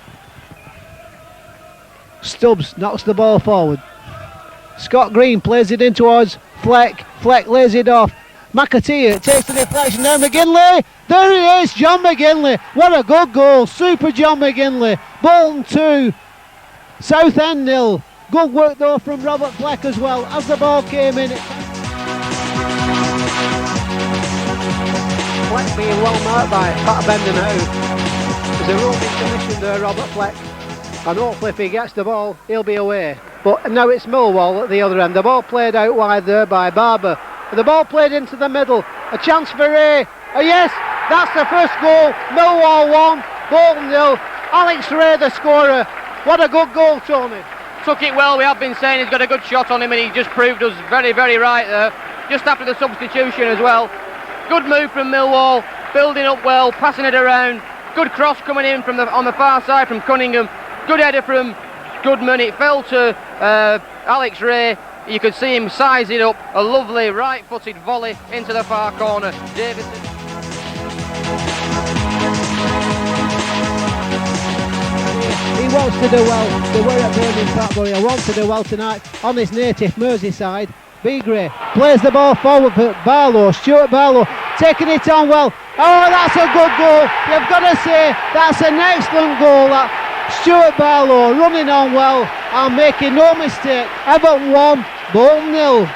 Stubbs knocks the ball forward. Scott Green plays it in towards Fleck. Fleck lays it off. McAteer takes the deflection. Now McGinley. There he is, John McGinley. What a good goal. Super John McGinley. Bolton 2. Southend 0. Good work though from Robert Fleck as well as the ball came in. Fleck being well marked by Pat Bendenhout. There's a roving commission there, Robert Fleck. And hopefully if he gets the ball, he'll be away. But now it's Millwall at the other end. The ball played out wide there by Barber. The ball played into the middle. A chance for Ray. Oh yes, that's the first goal. Millwall 1, Bolton 0. Alex Ray the scorer. What a good goal, Tony. Took it well, we have been saying he's got a good shot on him, and he just proved us very, very right there. Just after the substitution as well. Good move from Millwall, building up well, passing it around. Good cross coming in from on the far side from Cunningham. Good header from Goodman. It fell to Alex Ray. You could see him size it up. A lovely right-footed volley into the far corner. Davison. He wants to do well. They were at Birmingham Park, but he wants to do well tonight on his native Merseyside. Beagray plays the ball forward for Barlow. Stuart Barlow taking it on well. Oh, that's a good goal. You've got to say that's an excellent goal. That Stuart Barlow running on well and making no mistake. Everton 1, Bolton 0.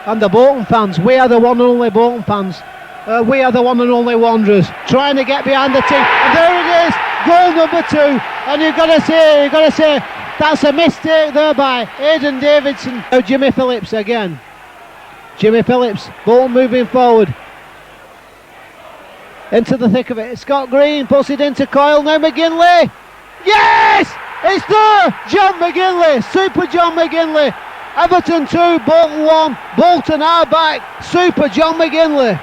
And the Bolton fans, we are the one and only Bolton fans. We are the one and only Wanderers trying to get behind the team. And there it is, goal number 2. And you've got to say, that's a mistake there by Aidan Davidson. Now Jimmy Phillips again. Jimmy Phillips, Bolton moving forward. Into the thick of it. Scott Green puts it into Coyle. Now McGinley. Yes! It's there! John McGinley. Super John McGinley. Everton 2, Bolton 1. Bolton are back. Super John McGinley.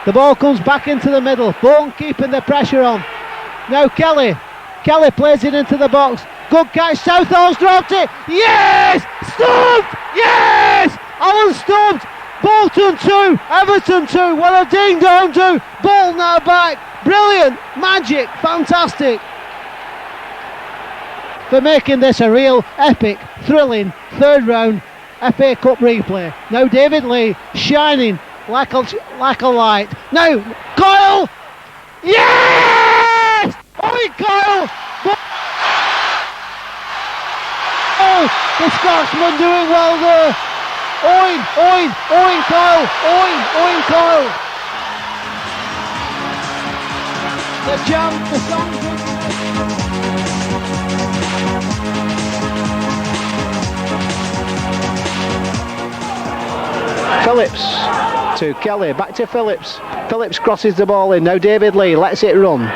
The ball comes back into the middle. Bolton keeping the pressure on. Now Kelly. Kelly plays it into the box. Good catch. Southall's dropped it. Yes! Stubbed! Yes! Alan Stubbed. Bolton 2, Everton 2. What a ding dong do. Bolton are back. Brilliant. Magic. Fantastic. For making this a real epic, thrilling third round FA Cup replay. Now David Lee shining like a light. Now Coyle. Yes! Oi Coyle! Oh, the Scotsman doing well there. Owen Coyle. Owen Coyle. The jump, the song. Phillips to Kelly, back to Phillips. Phillips crosses the ball in. Now David Lee lets it run.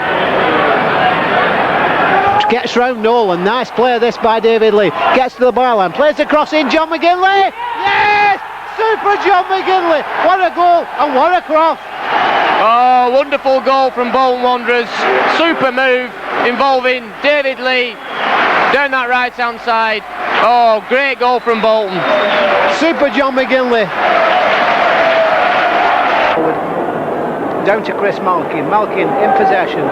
Gets round Nolan. Nice play this by David Lee. Gets to the byline. Plays the cross in. John McGinley. Yes! Super John McGinley. What a goal and what a cross. Oh, wonderful goal from Bolton Wanderers. Super move involving David Lee down that right hand side. Oh, great goal from Bolton. Super John McGinley. Down to Chris Malkin. Malkin in possession.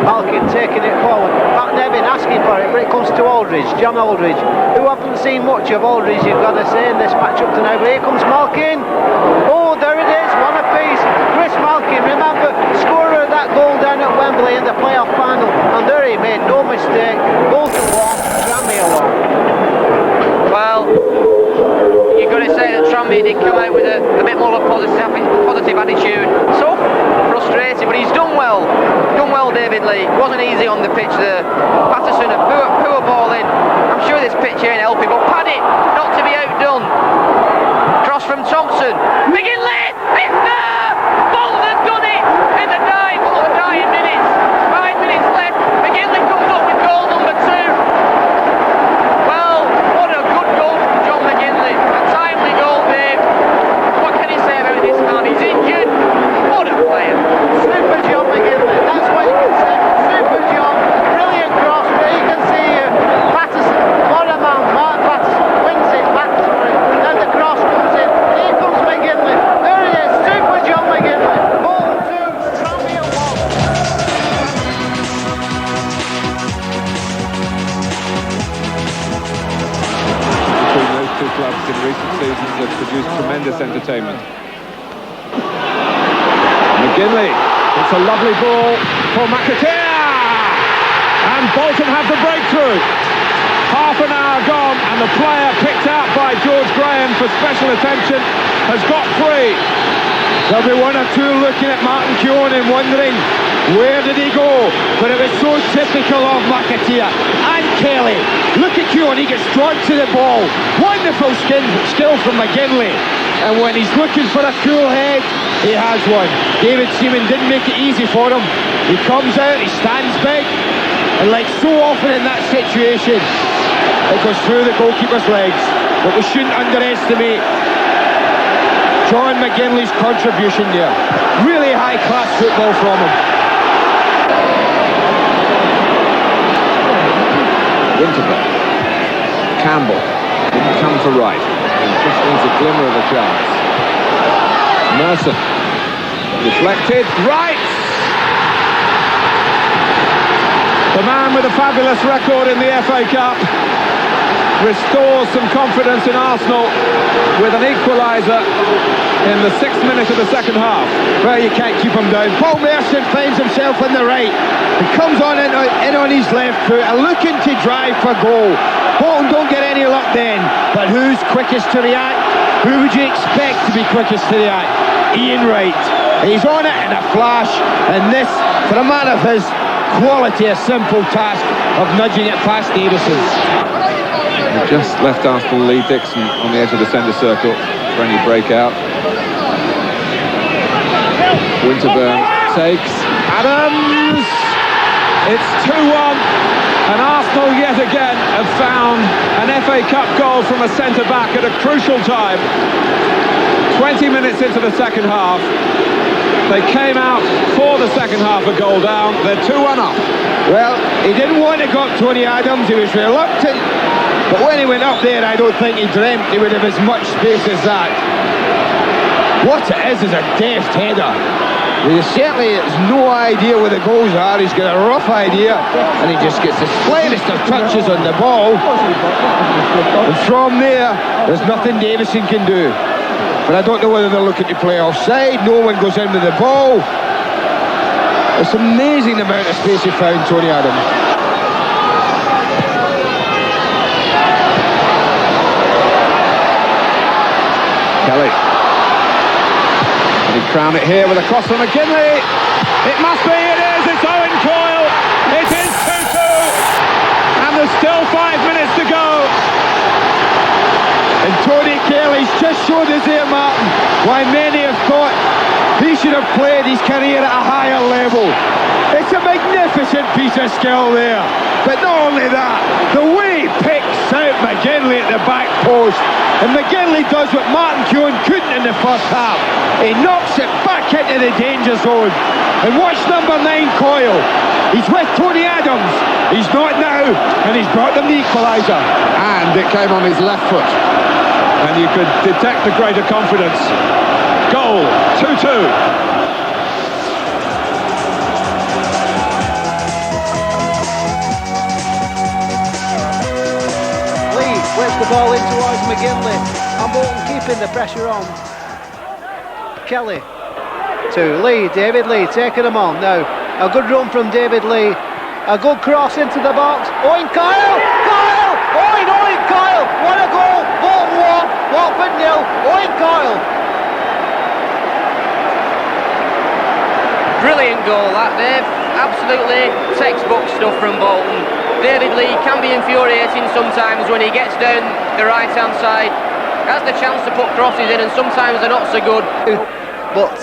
Malkin taking it forward. Pat Nevin asking for it, but it comes to Aldridge. John Aldridge, who haven't seen much of Aldridge, you've got to say, in this match up to now. But here comes Malkin. Oh, there it is, one apiece. Chris Malkin, remember, scorer of that goal down at Wembley in the playoff final. And there he made no mistake. Bolton 1, Tranmere 1. Well, you've got to say that Tranmere did come out with a bit more of a positive attitude. So frustrating, but he's done well. David Lee. Wasn't easy on the pitch there. Patterson, a poor ball in. I'm sure this pitch ain't helping, but Paddy, not to be outdone. Cross from Thompson. McGinley! It's there! Bolton have produced tremendous entertainment. McGinley, it's a lovely ball for McAteer! And Bolton have the breakthrough. Half an hour gone, and the player picked out by George Graham for special attention has got free. There'll be one or two looking at Martin Keown and wondering, where did he go? But it was so typical of McAteer and Kelly. Look at Keown, he gets drawn to the ball. Wonderful skill from McGinley. And when he's looking for a cool head, he has one. David Seaman didn't make it easy for him. He comes out, he stands big, and like so often in that situation, it goes through the goalkeeper's legs. But we shouldn't underestimate John McGinley's contribution there. Really high-class football from him. Winterburn. Campbell didn't come to right. It just needs a glimmer of a chance. Merson. Deflected. Right! The man with a fabulous record in the FA Cup restores some confidence in Arsenal with an equaliser in the 6th minute of the second half. Well, you can't keep him down. Paul Merson finds himself on the right. He comes on in on his left foot and looking to drive for goal. Bolton don't get any luck then, but who's quickest to react? Who would you expect to be quickest to react? Ian Wright. He's on it in a flash, and this, for a man of his quality, a simple task of nudging it past Davison. He just left Arsenal Lee Dixon on the edge of the centre circle for any breakout. Winterburn takes Adams. It's 2-1, and Arsenal yet again have found an FA Cup goal from a centre-back at a crucial time. 20 minutes into the second half. They came out for the second half a goal down. They're 2-1 up. Well, he didn't want to go up Tony Adams. He was reluctant. But when he went up there, I don't think he dreamt he would have as much space as that. What it is a deft header. He certainly has no idea where the goals are. He's got a rough idea, and he just gets the slightest of touches on the ball. And from there, there's nothing Davison can do. But I don't know whether they're looking to play offside. No one goes in with the ball. It's amazing the amount of space he found, Tony Adams. Kelly. Can he crown it here with a cross from McGinley? It must be, it is, it's Owen Coyle. It is 2-2. And there's still 5 minutes to go. And Tony Kelly's just showed us here, Martin, why many have thought he should have played his career at a higher level. It's a magnificent piece of skill there. But not only that, the way he picks out McGinley at the back post. And McGinley does what Martin Keown couldn't in the first half. He knocks it back into the danger zone. And watch number 9, Coyle. He's with Tony Adams. He's not now, and he's brought them the equaliser. And it came on his left foot. And you could detect the greater confidence. Goal, 2-2. Whips the ball in towards McGinley, and Bolton keeping the pressure on. Kelly to Lee, David Lee taking him on now. A good run from David Lee, a good cross into the box. Owen Coyle! Owen Coyle! What a goal! Bolton 1, Watford 0. Owen Coyle. Brilliant goal that, Dave. Absolutely textbook stuff from Bolton. David Lee can be infuriating sometimes when he gets down the right-hand side. Has the chance to put crosses in, and sometimes they're not so good. But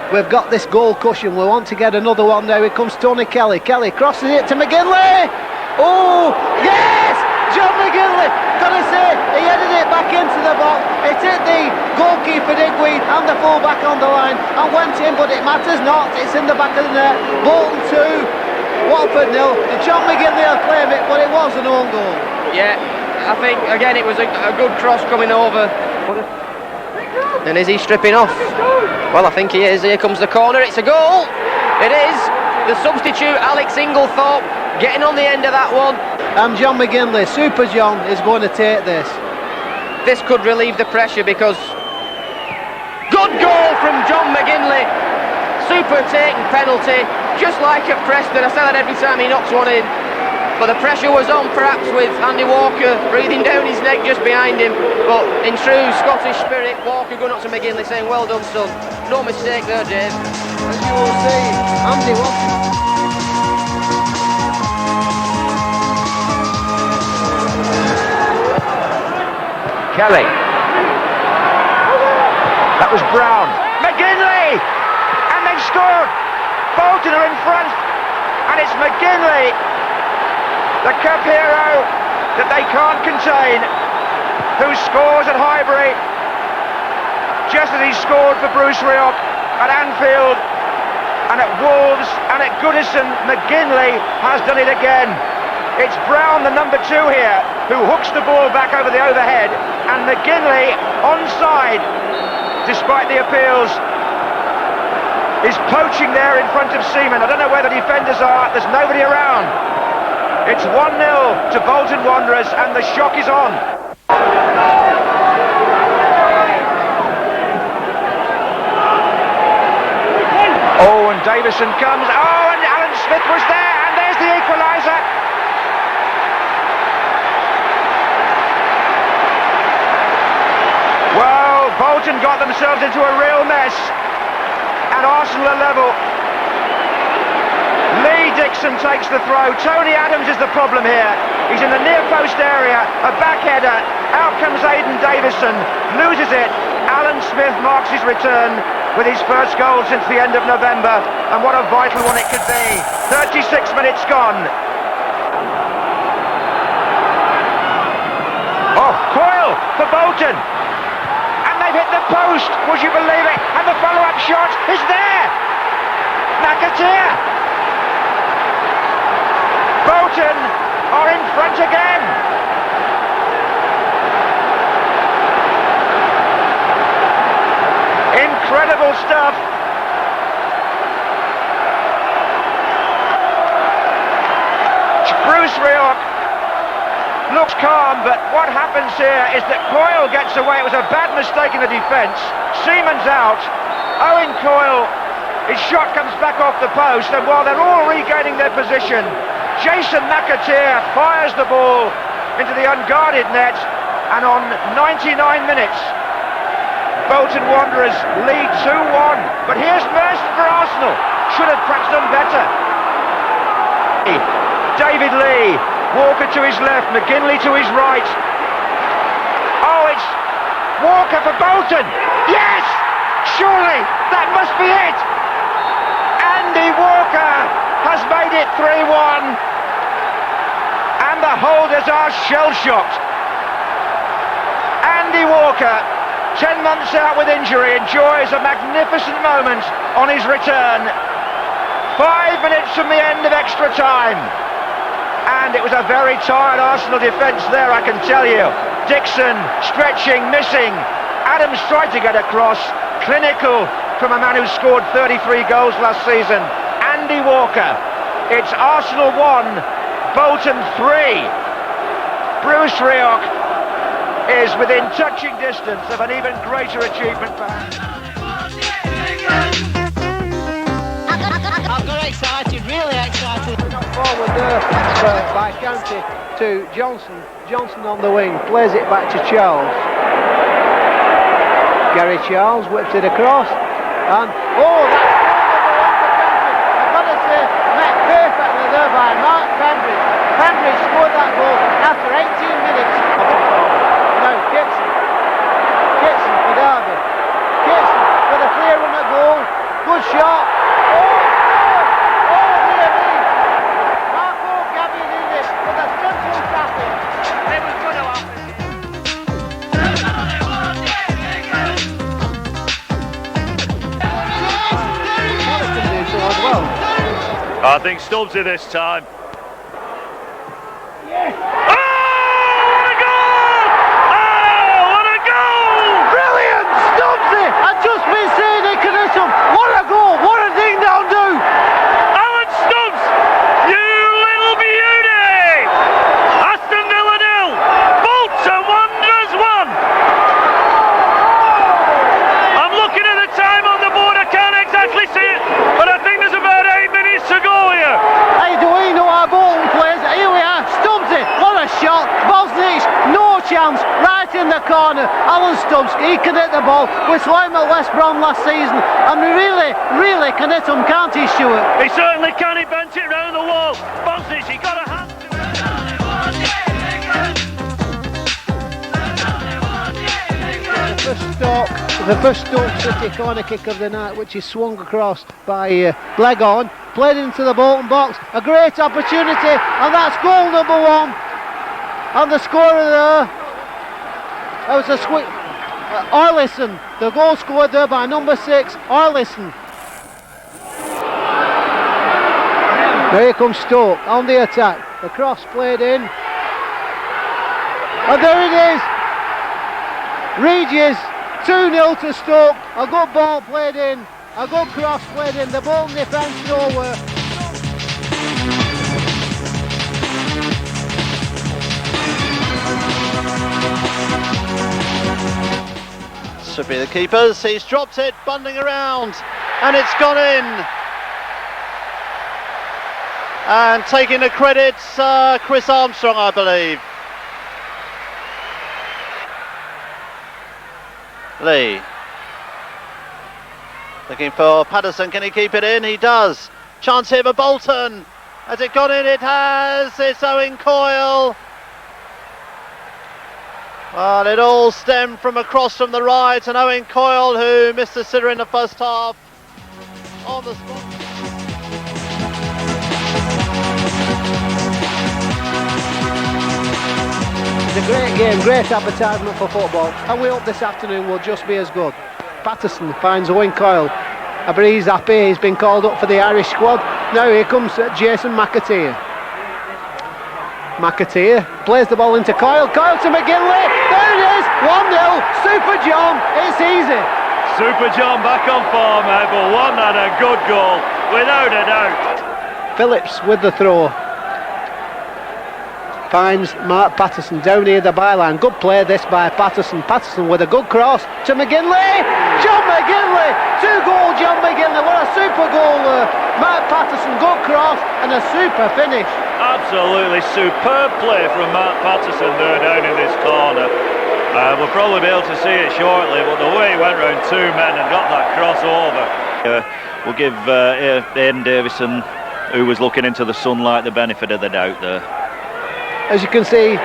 we've got this goal cushion. We want to get another one now. Here comes Tony Kelly. Kelly crosses it to McGinley. Oh, yes! John McGinley. Gotta say, he headed it back into the box. It hit the goalkeeper Digweed and the full-back on the line and went in, but it matters not. It's in the back of the net. Bolton 2. Watford 0. John McGinley will claim it, but it was an own goal. Yeah, I think again it was a good cross coming over. And is he stripping off? Well, I think he is. Here comes the corner. It's a goal. It is. The substitute Alex Inglethorpe getting on the end of that one. John McGinley, Super John, is going to take this. this could relieve the pressure, because good goal from John McGinley, super taken penalty, just like at Preston. I say that every time he knocks one in, but the pressure was on, perhaps with Andy Walker breathing down his neck just behind him, but in true Scottish spirit, Walker going up to McGinley saying, well done son, no mistake there Dave. As you will see, Andy Walker. Kelly. That was Brown. McGinley! And they've scored! Bolton are in front. And it's McGinley, the cup hero that they can't contain, who scores at Highbury, just as he scored for Bruce Rioch at Anfield and at Wolves and at Goodison. McGinley has done it again. It's Brown, the number 2 here, who hooks the ball back over the overhead, and McGinley, onside, despite the appeals, is poaching there in front of Seaman. I don't know where the defenders are, there's nobody around. It's 1-0 to Bolton Wanderers, and the shock is on. Oh, and Davison comes. Oh, and Alan Smith was there, and there's the equaliser. Well, Bolton got themselves into a real mess, and Arsenal are level. Lee Dixon takes the throw. Tony Adams is the problem here. He's in the near post area, a back header. Out comes Aidan Davison, loses it. Alan Smith marks his return with his first goal since the end of November, and what a vital one it could be. 36 minutes gone. Oh, Coyle for Bolton. They've hit the post, would you believe it? And the follow-up shot is there! McAteer! Bolton are in front again! Incredible stuff! Bruce Rioch looks calm, but what happens here is that Coyle gets away. It was a bad mistake in the defence. Seaman's out. Owen Coyle, his shot comes back off the post, and while they're all regaining their position, Jason McAteer fires the ball into the unguarded net, and on 99 minutes, Bolton Wanderers lead 2-1. But here's Mercer for Arsenal. Should have perhaps done better. David Lee. Walker to his left, McGinley to his right. Oh, it's Walker for Bolton. Yes! Surely that must be it. Andy Walker has made it 3-1. And the holders are shell-shocked. Andy Walker, 10 months out with injury, enjoys a magnificent moment on his return. 5 minutes from the end of extra time. And it was a very tired Arsenal defence there, I can tell you. Dixon stretching, missing. Adams tried to get across. Clinical from a man who scored 33 goals last season. Andy Walker. It's Arsenal 1, Bolton 3. Bruce Rioch is within touching distance of an even greater achievement for him. I got excited, really excited. Forward there by County to Johnson. Johnson on the wing, plays it back to Charles. Gary Charles whips it across, and oh, that's I've got to say, met perfectly there by Mark Pendridge. Pendridge scored that goal after 18 minutes. Now Kitson for Derby. Kitson with a clear run at goal. Good shot. I think Stubbsy this time. Yes. Oh, what a goal! Oh, what a goal! Brilliant! Stubbsy! I've just been saying it, Carissum. What a goal! What a ding down do! Alan Stubbs! You little beauty! Aston Villa 0, Bolton Wanderers 1. chance right in the corner. Alan Stubbs, he can hit the ball. We saw him at West Brom last season, and he really can hit them, can't he, Stuart? He certainly can. He bent it round the wall. Bosnich, he got a hand to it. The first Stoke City corner kick of the night, which is swung across by Bleghorn, played into the Bolton box. A great opportunity, and that's goal number 1. And the scorer there, that was a sweet Arlison. The goal scored there by number 6, Arlison. Now here comes Stoke on the attack. The cross played in, and there it is. Regis, 2-0 to Stoke. A good ball played in, a good cross played in. The Bolton defence nowhere. Should be the keepers. He's dropped it, bundling around, and it's gone in. And taking the credit, Chris Armstrong, I believe. Lee. Looking for Patterson, can he keep it in? He does. Chance here for Bolton. Has it gone in? It has. It's Owen Coyle. Well, it all stemmed from across from the right, and Owen Coyle, who missed the sitter in the first half, on the spot. It's a great game, great advertisement for football, and we hope this afternoon will just be as good. Patterson finds Owen Coyle, but he's happy, he's been called up for the Irish squad. Now here comes Jason McAteer. McAteer plays the ball into Coyle, Coyle to McGinley, there it is, 1-0, Super John, it's easy. Super John back on form, but one and a good goal, without a doubt. Phillips with the throw. Finds Mark Patterson down near the byline. Good play this by Patterson. Patterson with a good cross to McGinley. John McGinley, 2-goal John McGinley. What a super goal there. Mark Patterson, good cross and a super finish. Absolutely superb play from Mark Patterson there down in this corner. We'll probably be able to see it shortly, but the way he went round 2 men and got that cross over. We'll give Aidan Davison, who was looking into the sunlight, the benefit of the doubt there. As you can see,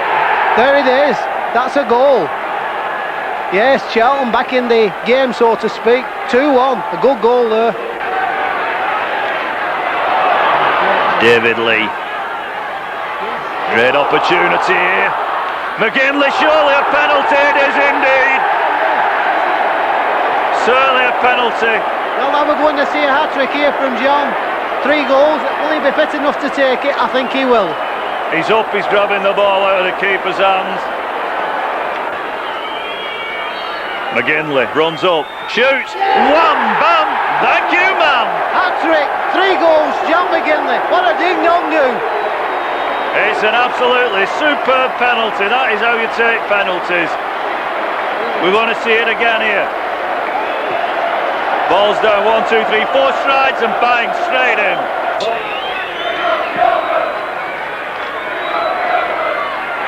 there it is, that's a goal. Yes, Charlton back in the game, so to speak. 2-1, a good goal there. David Lee. Great opportunity here. McGinley, surely a penalty, it is indeed. Certainly a penalty. Well, now we're going to see a hat-trick here from John. 3 goals, will he be fit enough to take it? I think he will. He's up, he's grabbing the ball out of the keeper's hands. McGinley runs up, shoots, wham, bam, thank you, man. Hat-trick, 3 goals, John McGinley. What a ding-dong do. It's an absolutely superb penalty. That is how you take penalties. We want to see it again here. Ball's down, 1, 2, 3, 4 strides and bang, straight in.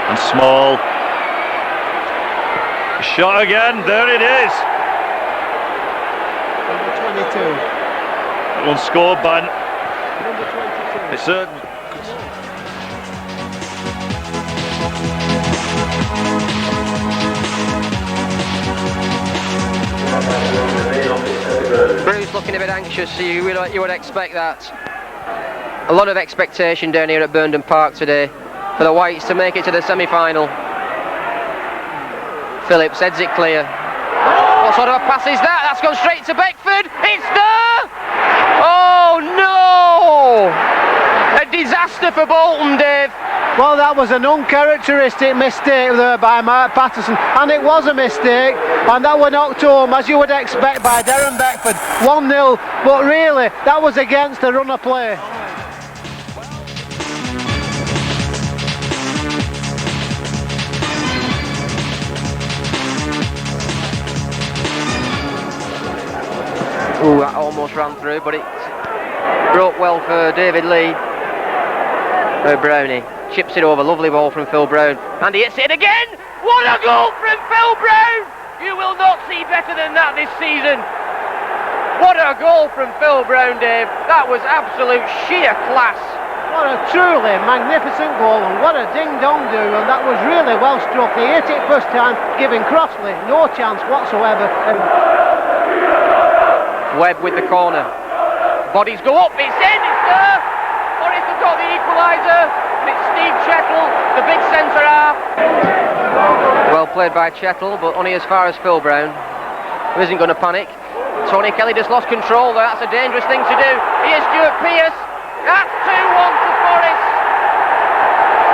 And Small. Shot again, there it is. Number 22. That one scored by... Number 22. It's certain. Bruce looking a bit anxious, so you would expect that. A lot of expectation down here at Burnden Park today for the Whites to make it to the semi-final. Phillips heads it clear. What sort of a pass is that? That's gone straight to Beckford. It's there! Oh no! A disaster for Bolton, Dave. Well, that was an uncharacteristic mistake there by Mark Patterson, and it was a mistake, and that was knocked home, as you would expect, by Darren Beckford. 1-0, but really, that was against the run of play. Ooh, that almost ran through, but it broke well for David Lee. Oh, Brownie chips it over, lovely ball from Phil Brown, and he hits it again! What a goal from Phil Brown! You will not see better than that this season. What a goal from Phil Brown, Dave. That was absolute sheer class. What a truly magnificent goal, and what a ding-dong-do, and that was really well struck. He hit it first time, giving Crossley no chance whatsoever. Webb with the corner. Bodies go up, it's in, it's there! Forrest has got the equaliser, and it's Steve Chettle, the big centre half. Well played by Chettle, but only as far as Phil Brown, who isn't going to panic. Tony Kelly just lost control there, that's a dangerous thing to do. Here's Stuart Pearce. That's 2-1 for Forrest.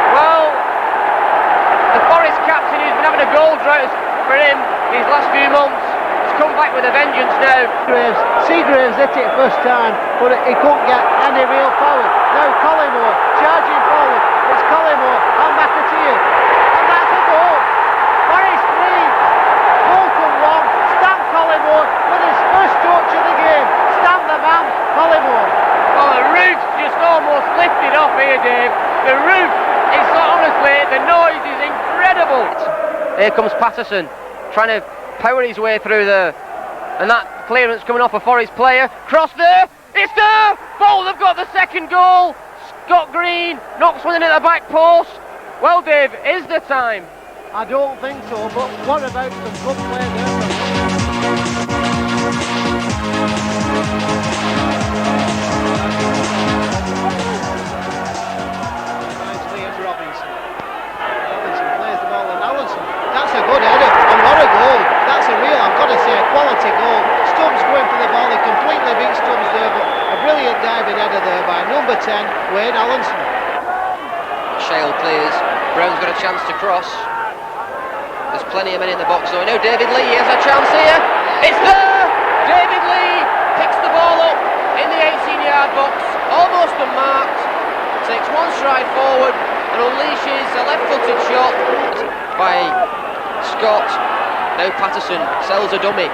Well, the Forrest captain who's been having a goal drought for him these last few months has come back with a vengeance now. Seagraves hit it first time, but he couldn't get any real power. Now Collymore charging forward. It's Collymore and McAteer. And that's a goal. Forrest 3, Bolton 1. Stamp Collymore with his first touch of the game. Stamp the man, Collymore. Oh, the roof's just almost lifted off here, Dave. The roof is, honestly, the noise is incredible. Here comes Patterson, trying to power his way through there. And that clearance coming off a Forest player. Cross there, it's there! Bolton have got the second goal. Scott Green knocks one in at the back post. Well, Dave, is the time? I don't think so, but what about some good play there? That's a good header, and what a goal. That's a real, I've got to say, a quality goal. Stubbs going for the ball, he completely beat Stubbs there, but a brilliant diving header there by number 10, Wayne Allenson. Shale clears, Brown's got a chance to cross. There's plenty of men in the box, so I know David Lee has a chance here. It's there! David Lee picks the ball up in the 18-yard box, almost unmarked, takes one stride forward and unleashes a left-footed shot by Scott. Now Patterson sells a dummy.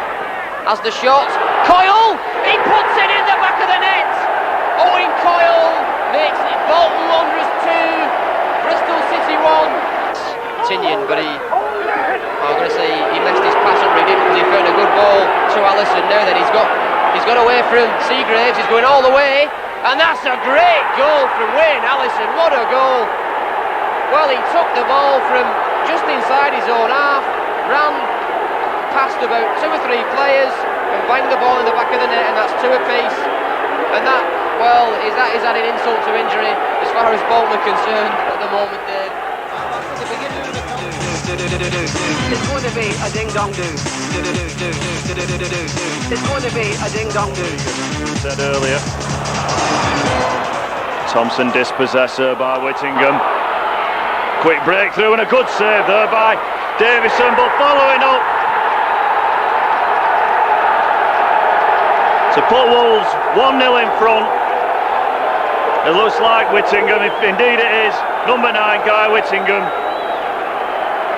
Has the shot. Coyle! He puts it in the back of the net! Owen Coyle makes it Bolton Wanderers 2, Bristol City 1. Tinian, but I'm going to say he messed his pass up, he didn't, because he found a good ball to Allison. Now then he's got away from Seagraves, he's going all the way, and that's a great goal from Wayne Allison. What a goal! Well, he took the ball from just inside his own half, ran past about 2 or 3 players and banged the ball in the back of the net, and that's 2 apiece. And that, well, is adding insult to injury as far as Bolton are concerned at the moment, Dave. It's going to be a ding-dong-do. It's going to be a ding-dong-do. Said earlier. Thompson dispossessor by Whittingham. Quick breakthrough and a good save there by Davison, but following up to put Wolves 1-0 in front. It looks like Whittingham, if indeed it is, number 9 Guy Whittingham.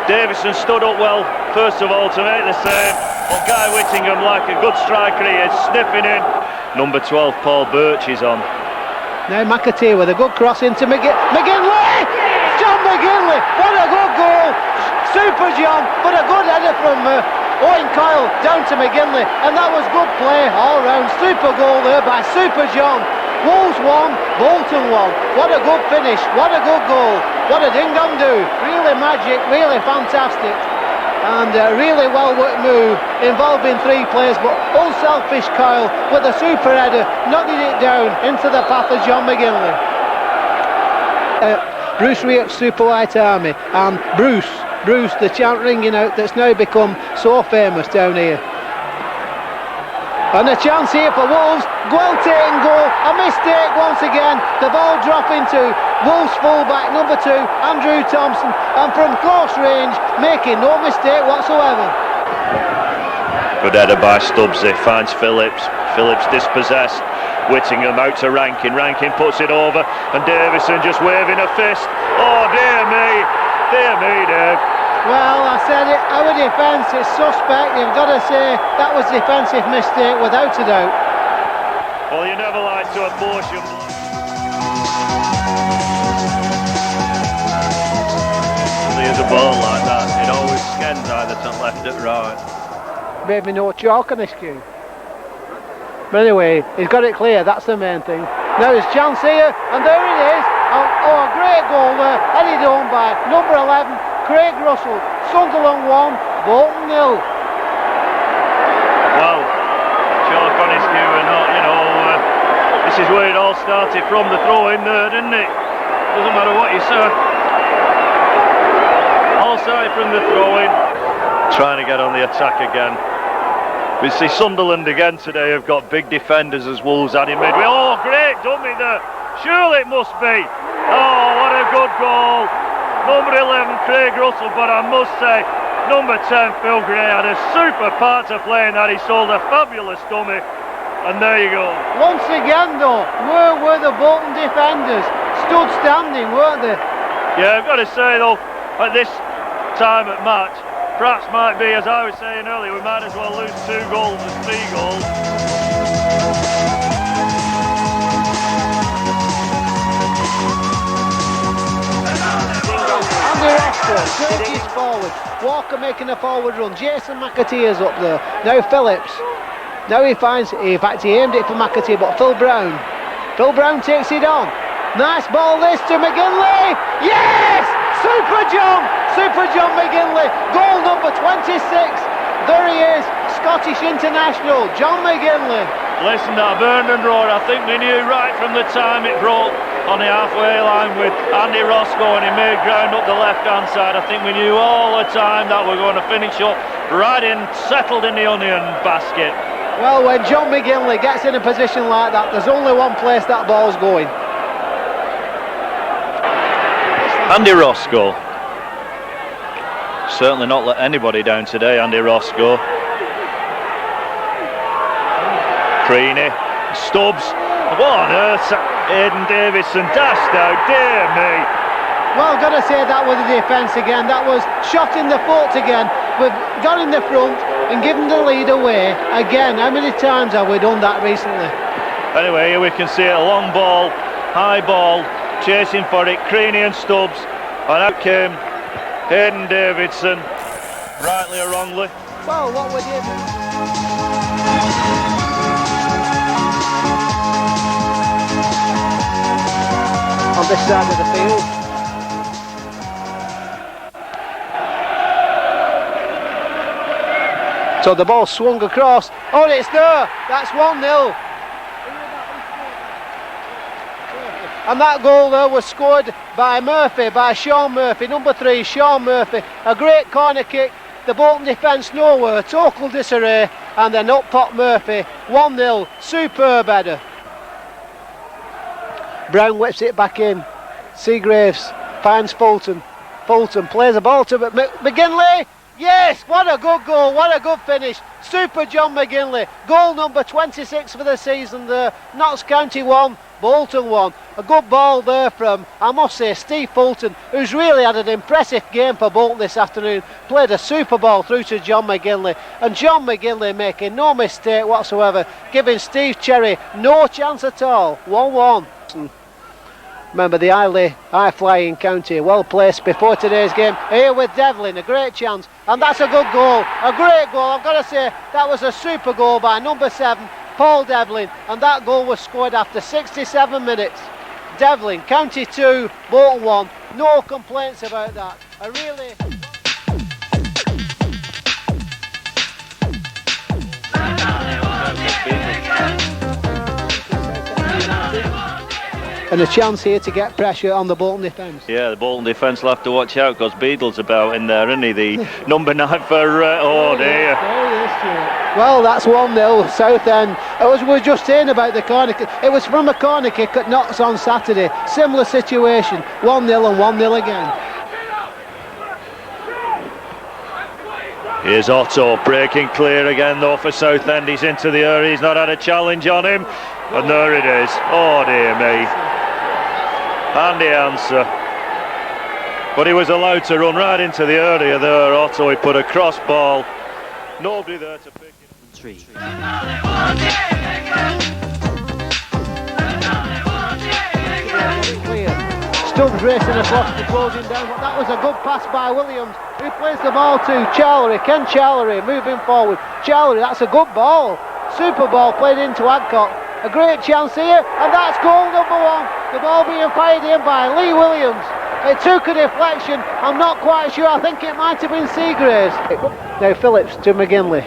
Davison stood up well, first of all, to make the save, but Guy Whittingham, like a good striker, he is sniffing in. Number 12 Paul Birch is on. Now McAteer with a good cross into McGinley! John McGinley, what a good goal! Super John, but a good header from Owen Coyle down to McGinley, and that was good play all round. Super goal there by Super John. Wolves 1, Bolton 1. What a good finish, what a good goal, what a ding-dong-do. Really magic, really fantastic, and really well worked move involving 3 players, but unselfish Coyle with a super header, knocking it down into the path of John McGinley. Bruce Riott's Super White Army, and Bruce, the chant ringing out that's now become so famous down here. And a chance here for Wolves. Well taken goal, a mistake once again. The ball dropping to Wolves fullback number 2, Andrew Thompson, and from close range, making no mistake whatsoever. Good header by Stubbsy, finds Phillips. Phillips dispossessed. Whittingham out to Rankin. Rankin puts it over, and Davison just waving a fist. Oh dear me, Dave. Well, I said it, our defence is suspect. You've got to say that was defensive mistake without a doubt. Well, you never like to apportion. There's a ball like that, it always ends, either to left or right. Maybe no chalk on this cue. But anyway, he's got it clear, that's the main thing. Now there's chance here, and there it is. Oh, a great goal there, headed home by number 11, Craig Russell. Sunderland 1, Bolton 0. Well, chalk on his cue or not, you know, this is where it all started from, the throw-in there, didn't it? Doesn't matter what you say. All started from the throw-in. Trying to get on the attack again. We see Sunderland again today have got big defenders as Wolves had in midway. Oh, great dummy there. Surely it must be. Oh, what a good goal. Number 11, Craig Russell, but I must say, number 10, Phil Gray had a super part to play in that. He sold a fabulous dummy. And there you go. Once again though, where were the Bolton defenders? Stood standing, weren't they? Yeah, I've got to say though, at this time at match, perhaps might be, as I was saying earlier, we might as well lose 2 goals as 3 goals. Andy Roscoe surges forward. Walker making a forward run. Jason McAteer's up there. Now Phillips. Now he finds, in fact he aimed it for McAteer, but Phil Brown takes it on. Nice ball this to McGinley. Yes! Super John McGinley. Goal number 26. There he is, Scottish international, John McGinley. Listen, that Vernon Road, I think we knew right from the time it broke on the halfway line with Andy Roscoe and he made ground up the left-hand side. I think we knew all the time that we're going to finish up right in, settled in the onion basket. Well, when John McGinley gets in a position like that, there's only one place that ball's going. Andy Roscoe. Certainly not let anybody down today, Andy Roscoe. Creaney, Stubbs. What on earth? Aidan Davidson dashed out, dear me. Well, got to say that was the defence again. That was shot in the foot again. We've got in the front and given the lead away again. How many times have we done that recently? Anyway, here we can see it, a long ball, high ball, chasing for it, Creaney and Stubbs, and out came Aidan Davidson, rightly or wrongly. Well, what we did. On this side of the field. So the ball swung across. Oh, it's there. That's 1-0. And that goal there was scored by Murphy, by Sean Murphy, number 3, Sean Murphy. A great corner kick. The Bolton defence nowhere, total disarray, and then up pop Murphy. 1-0. Superb header. Brown whips it back in. Seagraves finds Bolton. Bolton plays the ball to McGinley. Yes, what a good goal, what a good finish. Super John McGinley. Goal number 26 for the season there. Notts County 1, Bolton 1. A good ball there from, I must say, Steve Fulton, who's really had an impressive game for Bolton this afternoon. Played a super ball through to John McGinley. And John McGinley making no mistake whatsoever, giving Steve Cherry no chance at all. 1-1. Remember the high-flying county, well placed before today's game. Here with Devlin, a great chance, and that's a good goal, a great goal. I've got to say that was a super goal by number 7, Paul Devlin, and that goal was scored after 67 minutes. Devlin, County 2, Bolton 1, no complaints about that. A really... And a chance here to get pressure on the Bolton defence. Yeah, the Bolton defence will have to watch out because Beadle's about in there, isn't he? The number 9 for, oh dear. Well, that's 1-0, Southend. We were just saying about the corner kick. It was from a corner kick at Notts on Saturday. Similar situation, 1-0 and 1-0 again. Here's Otto breaking clear again though for Southend. He's into the area, he's not had a challenge on him. And there it is. Oh dear me. And the answer. But he was allowed to run right into the area there. Otto, he put a cross ball. Nobody there to pick it. 3. Stubbs racing across to close him down, but that was a good pass by Williams, who plays the ball to Charlery. Ken Charlery moving forward. Charlery, that's a good ball. Super ball played into Adcock. A great chance here, and that's goal number 1. The ball being fired in by Lee Williams. It took a deflection. I'm not quite sure. I think it might have been Seagraves. Now Phillips to McGinley.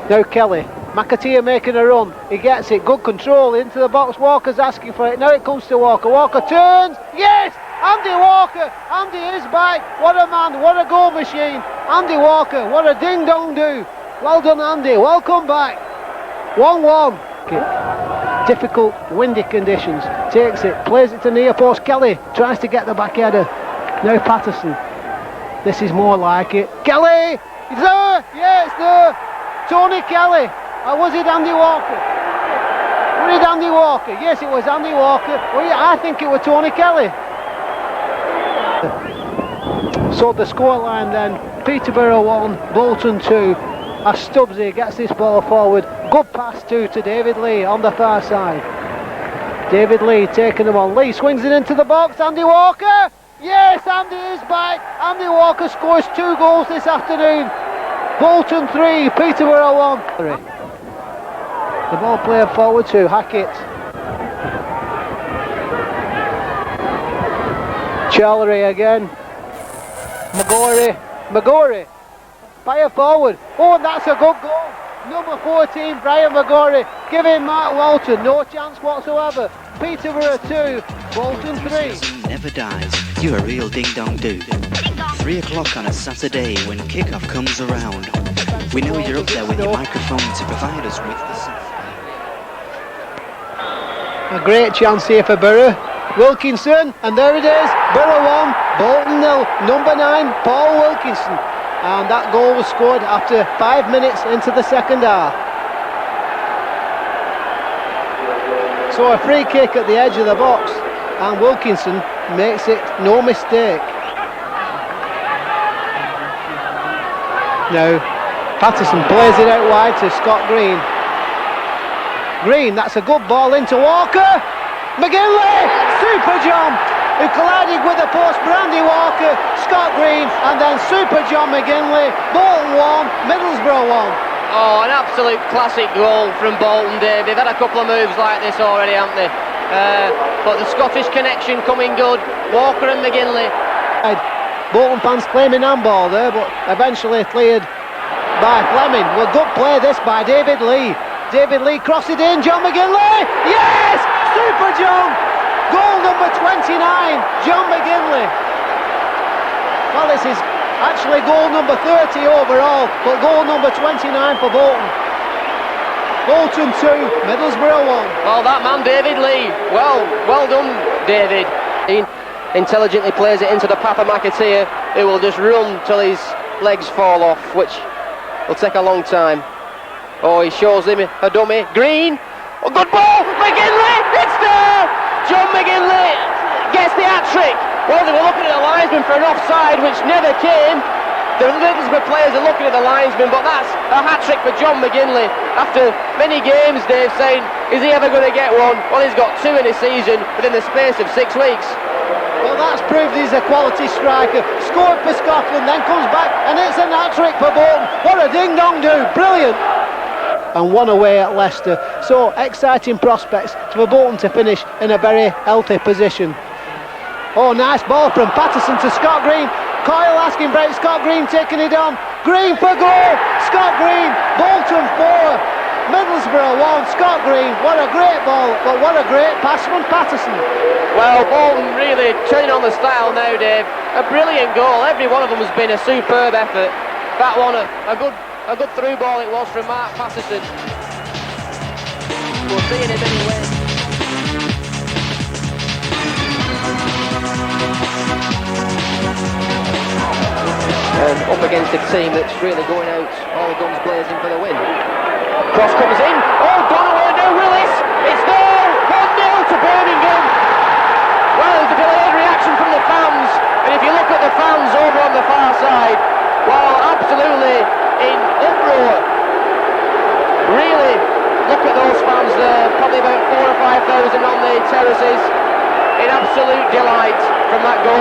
Now Kelly. McAteer making a run. He gets it. Good control into the box. Walker's asking for it. Now it comes to Walker. Walker turns. Yes! Andy Walker. Andy is back. What a man. What a goal machine. Andy Walker. What a ding-dong-do. Well done, Andy. Welcome back. 1-1. Difficult, windy conditions. Takes it. Plays it to near post. Kelly tries to get the back header. Now Patterson. This is more like it. Kelly! It's there! Yeah, it's there. Tony Kelly. Or was it Andy Walker? Was it Andy Walker? Yes, it was Andy Walker. Well, yeah, I think it was Tony Kelly. So the scoreline then, Peterborough 1, Bolton 2. As Stubbsy gets this ball forward. Good pass to David Lee on the far side. David Lee taking them on. Lee swings it into the box. Andy Walker! Yes, Andy is back. Andy Walker scores 2 goals this afternoon. Bolton 3, Peterborough 1. The ball played forward to Hackett. Charlery again. Magory. Fire forward. Oh, and that's a good goal. Number 14, Brian Magory, giving Mark Walton no chance whatsoever. Peterborough 2, Bolton 3. Never dies. You're a real ding-dong-do. 3 o'clock on a Saturday when kick-off comes around. We know you're up there with your microphone to provide us with the sound. A great chance here for Borough. Wilkinson, and there it is. Borough 1, Bolton 0. Number 9, Paul Wilkinson. And that goal was scored after 5 minutes into the second half. So a free kick at the edge of the box, and Wilkinson makes it no mistake. Now Patterson plays it out wide to Scott Green. Green, that's a good ball into Walker. McGinley, super jump, who collided with the post. Brandy Walker, Scott Green, and then Super John McGinley. Bolton 1, Middlesbrough 1. Oh, an absolute classic goal from Bolton, Dave. They've had a couple of moves like this already, haven't they? But the Scottish connection coming good. Walker and McGinley. Bolton fans claiming handball there, but eventually cleared by Fleming. Well, good play this by David Lee. David Lee crosses it in. John McGinley. Yes! Super John! Goal number 29, John McGinley. Well, this is actually goal number 30 overall, but goal number 29 for Bolton. Bolton 2, Middlesbrough 1. Well, that man, David Lee. Well done, David. He intelligently plays it into the path of McAteer, who will just run till his legs fall off, which will take a long time. Oh, he shows him a dummy. Green. Oh, good ball. McGinley. It's there. John McGinley gets the hat-trick. Well, they were looking at the linesman for an offside, which never came. The Middlesbrough players are looking at the linesman, but that's a hat-trick for John McGinley. After many games, Dave, saying, is he ever going to get one? Well, he's got 2 in a season within the space of 6 weeks. Well, that's proved he's a quality striker. Scored for Scotland, then comes back, and it's a hat-trick for Bolton. What a ding-dong-do. Brilliant. And 1 away at Leicester. So exciting prospects for Bolton to finish in a very healthy position. Oh, nice ball from Patterson to Scott Green. Coyle asking break. Scott Green taking it on. Green for goal. Scott Green. Bolton 4, Middlesbrough 1. Scott Green. What a great ball, but what a great pass from Patterson. Well, Bolton really turning on the style now, Dave. A brilliant goal. Every one of them has been a superb effort. That one, a good through ball it was from Mark Patterson. We'll see it in many ways. And up against a team that's really going out all guns blazing for the win. Cross comes in. Oh, Donaway, no Willis. It's there. 1-0 to Birmingham. Well, there's a delayed reaction from the fans. And if you look at the fans over on the far side, well, absolutely in uproar. Really, look at those fans there. Probably about 4,000 or 5,000 on the terraces. In absolute delight.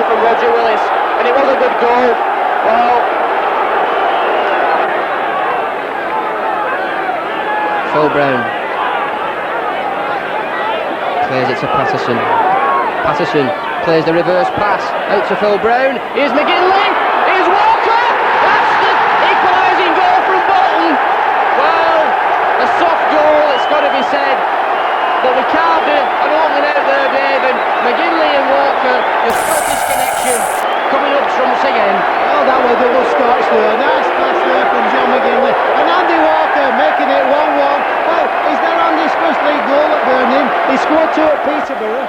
goal from Roger Willis, and it was a good goal. Well, Phil Brown plays it to Patterson. Patterson plays the reverse pass out to Phil Brown. Here's McGinley. Here's Walker. That's the equalising goal from Bolton. Well, a soft goal, it's got to be said, but we carved an opening out there, Dave, and McGinley and Walker, the Scottish connection coming up trumps again. Oh, that was double Scotch there. Nice pass there from John McGinley. And Andy Walker making it 1-1. Well, he's their Andy's first league goal at Birmingham. He scored 2 at Peterborough.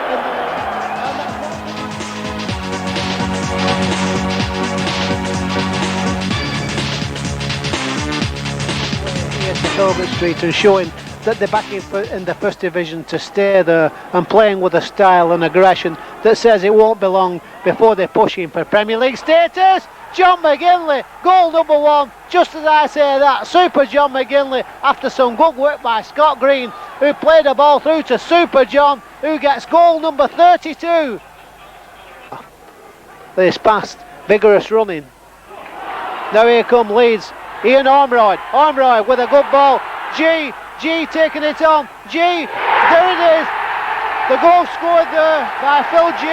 Here to Talbot Street and showing that they're back in the first division to stay there and playing with a style and aggression that says it won't be long before they're pushing for Premier League status. John McGinley, goal number 1, just as I say that, Super John McGinley, after some good work by Scott Green, who played the ball through to Super John, who gets goal number 32. This past, vigorous running. Now here come Leeds, Ian Ormroyd with a good ball, G taking it on, there it is, the goal scored there by Phil G.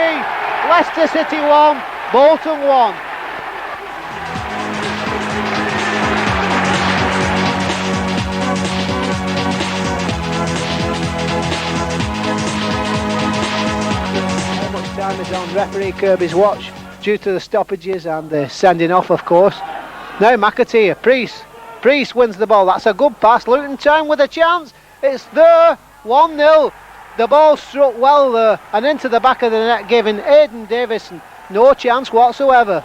Leicester City 1, Bolton 1. How much time is on referee Kirby's watch due to the stoppages and the sending off, of course. Now McAteer, Priest wins the ball. That's a good pass. Luton Town with a chance. It's there. 1-0. The ball struck well there and into the back of the net, giving Aidan Davison no chance whatsoever.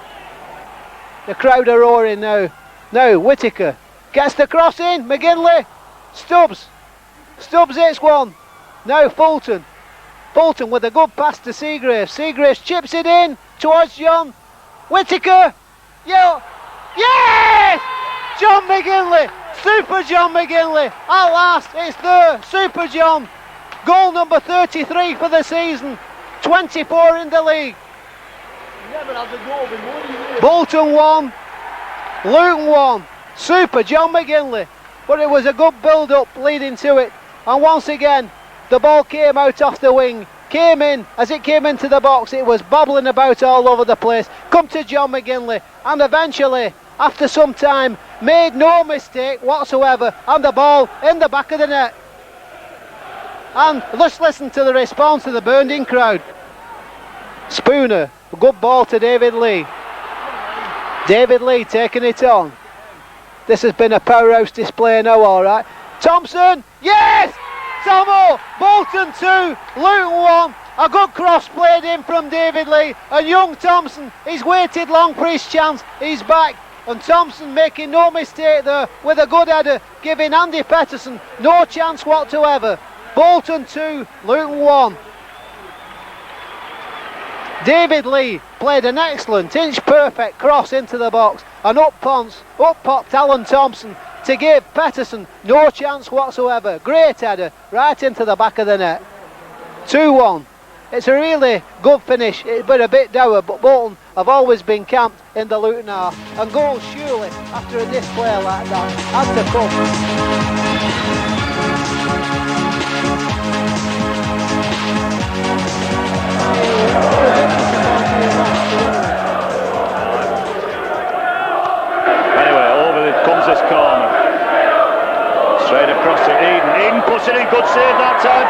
The crowd are roaring now. Now Whittaker gets the cross in. McGinley. Stubbs hits one. Now Fulton with a good pass to Seagraves. Seagraves chips it in towards John. Whittaker. Yes! John McGinley, Super John McGinley, at last it's there, Super John, goal number 33 for the season, 24 in the league. Bolton 1, Luton 1, Super John McGinley, but it was a good build up leading to it, and once again the ball came out off the wing, came in, as it came into the box it was bobbling about all over the place, come to John McGinley, and eventually, after some time, made no mistake whatsoever, and the ball in the back of the net. And let's listen to the response of the burned-in crowd. Spooner, a good ball to David Lee. David Lee taking it on. This has been a powerhouse display now, alright. Thompson, yes! Tomo, Bolton 2, Luton 1. A good cross played in from David Lee, and young Thompson, he's waited long for his chance, he's back. And Thompson making no mistake there with a good header, giving Andy Patterson no chance whatsoever. Bolton 2, Luton 1. David Lee played an excellent inch perfect cross into the box, and up popped Alan Thompson to give Patterson no chance whatsoever. Great header right into the back of the net. 2-1. It's a really good finish. It's been a bit dour, but Bolton have always been camped in the Luton half, and goals surely after a display like that had to come. Anyway, over comes this corner, straight across to Eden puts it in, good save that time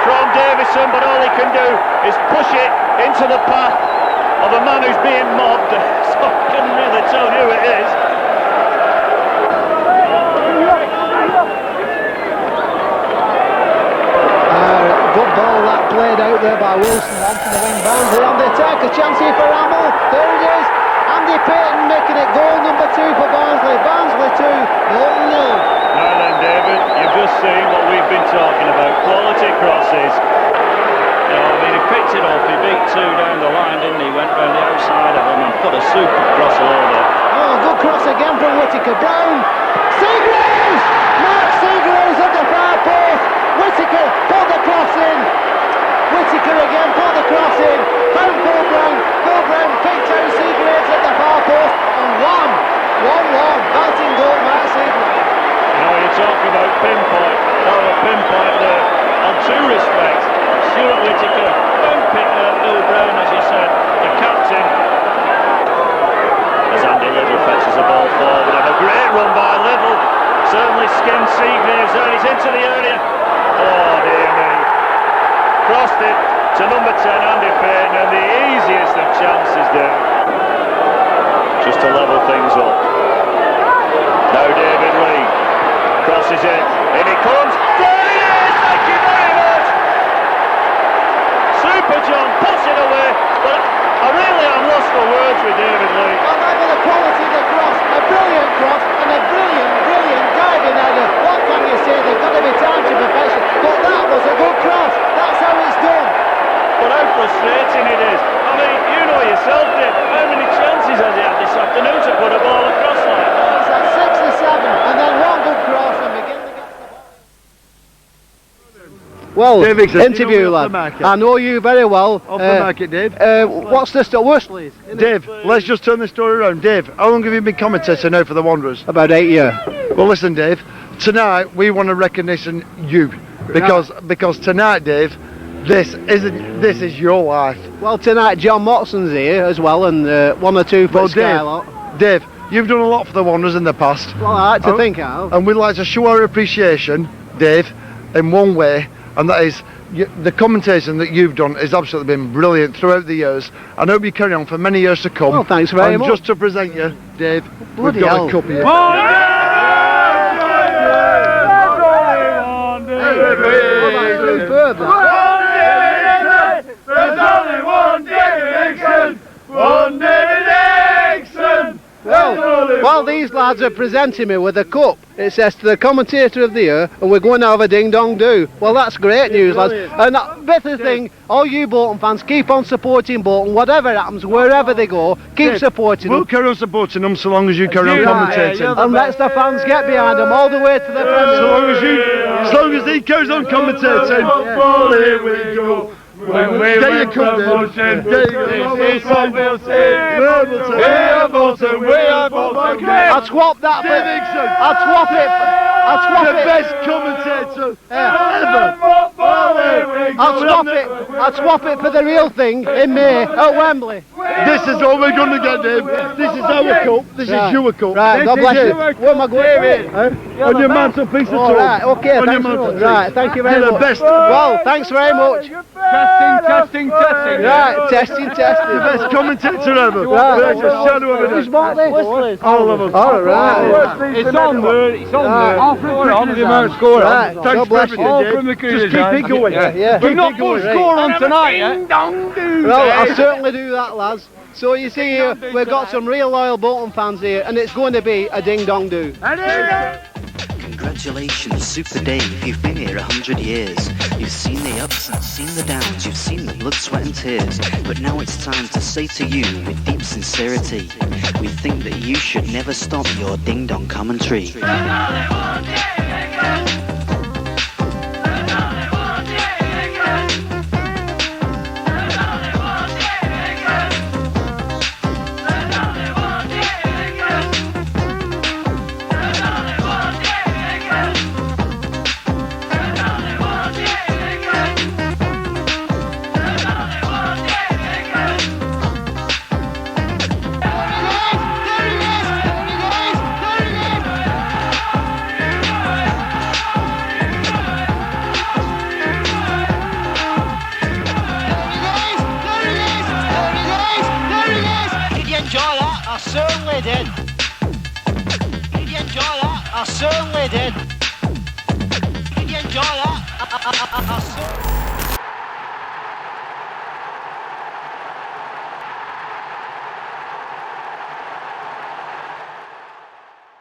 from Davison, but all he can do is push it into the path of a man who's being mobbed, so I couldn't really tell you who it is. Good ball that played out there by Wilson onto the wing. Barnsley on the attack, a chance here for Hamill. There it is. Andy Payton making it goal number 2 for Barnsley. Barnsley 2, Bolton 0. Now then, David, you've just seen what we've been talking about, quality crosses. You know, I mean, he picked it up, he beat 2 down the line, didn't he? Went round the outside of him and put a super cross over. Oh, good cross again from Whittaker. Brown, Seagraves! Mark Seagraves at the far post. Whittaker put the cross in. Whittaker again put the cross in. Found Phil Brown. Phil Brown again, Seagraves there, he's into the area. Oh dear me. Crossed it to number 10, Andy Payton, and the easiest of chances there. Just to level things up. Now David Lee crosses it, in he comes. There he is, thank you very much. Super John puts it away, but I really am lost for words with David Lee. Well, that was the quality of the cross, a brilliant cross and a brilliant diving header. What can you say? There's got to be time to perfection, but that was a good cross. That's how it's done. But how frustrating it is. I mean, you know yourself, Dave, how many chances has he had this afternoon to put a ball across like that? It's at 67 and then one good cross and begin to get the ball. Well, Davidson, interview, you know lad. off the market. I know you very well. Off the market, Dave. What's the worst, please? Dave, let's just turn the story around. Dave, how long have you been commentator now for the Wanderers? About 8 years. Well, listen, Dave. Tonight we want to recognition you because tonight, Dave, this is your life. Well, tonight John Motson's here as well, and 1 or 2 for Dave, you've done a lot for the Wanderers in the past. Well, I like to think I have. And we'd like to show our appreciation, Dave, in one way, and that is the commentation that you've done has absolutely been brilliant throughout the years. I hope you carry on for many years to come. Well, thanks very much. And just to present you, Dave, Bloody we've got hell. a cup here. There's only one David Dixon! One David Dixon! Well, these lads are presenting me with a cup. It says to the commentator of the year, and we're going to have a ding-dong-do. Well, that's great news, lads. And bit of thing, all you Bolton fans, keep on supporting Bolton, whatever happens, wherever they go, keep supporting them. We'll carry on supporting them so long as you carry on commentating. And let the fans get behind them all the way to the As long as he carries on commentating. Here we go. When we win promotion, it's what we'll say. We are Bolton, we are Bolton. I'd swap that for Dixon. I'd swap it. The best commentator ever. I'd swap it for the real thing in May at Wembley. This is all we're going to get, Dave. This is our cup. This is your cup. Right, God bless you. Where am I going? On your mantelpiece at all. Right, okay, On your thanks very much. mantelpiece. Right, thank you very You're much. the best. Well, thanks very much. Testing. Right, testing. The best commentator ever. Right. There's a shadow of Who's it. bought this? All of us. All right. It's on there. On the amount score. Right, Thanks God for bless you. everything, Dave. Just keep it going. Yeah. We've not put a score on tonight, eh? Well, I'll certainly do that, lads. So you see here, we've got some real loyal Bolton fans here, and it's going to be a ding-dong-do. Congratulations, Super Dave, you've been here 100 years. You've seen the ups and seen the downs, you've seen the blood, sweat and tears. But now it's time to say to you with deep sincerity, we think that you should never stop your ding-dong commentary. I certainly did. Did you enjoy that? I certainly did. Did you enjoy that? I certainly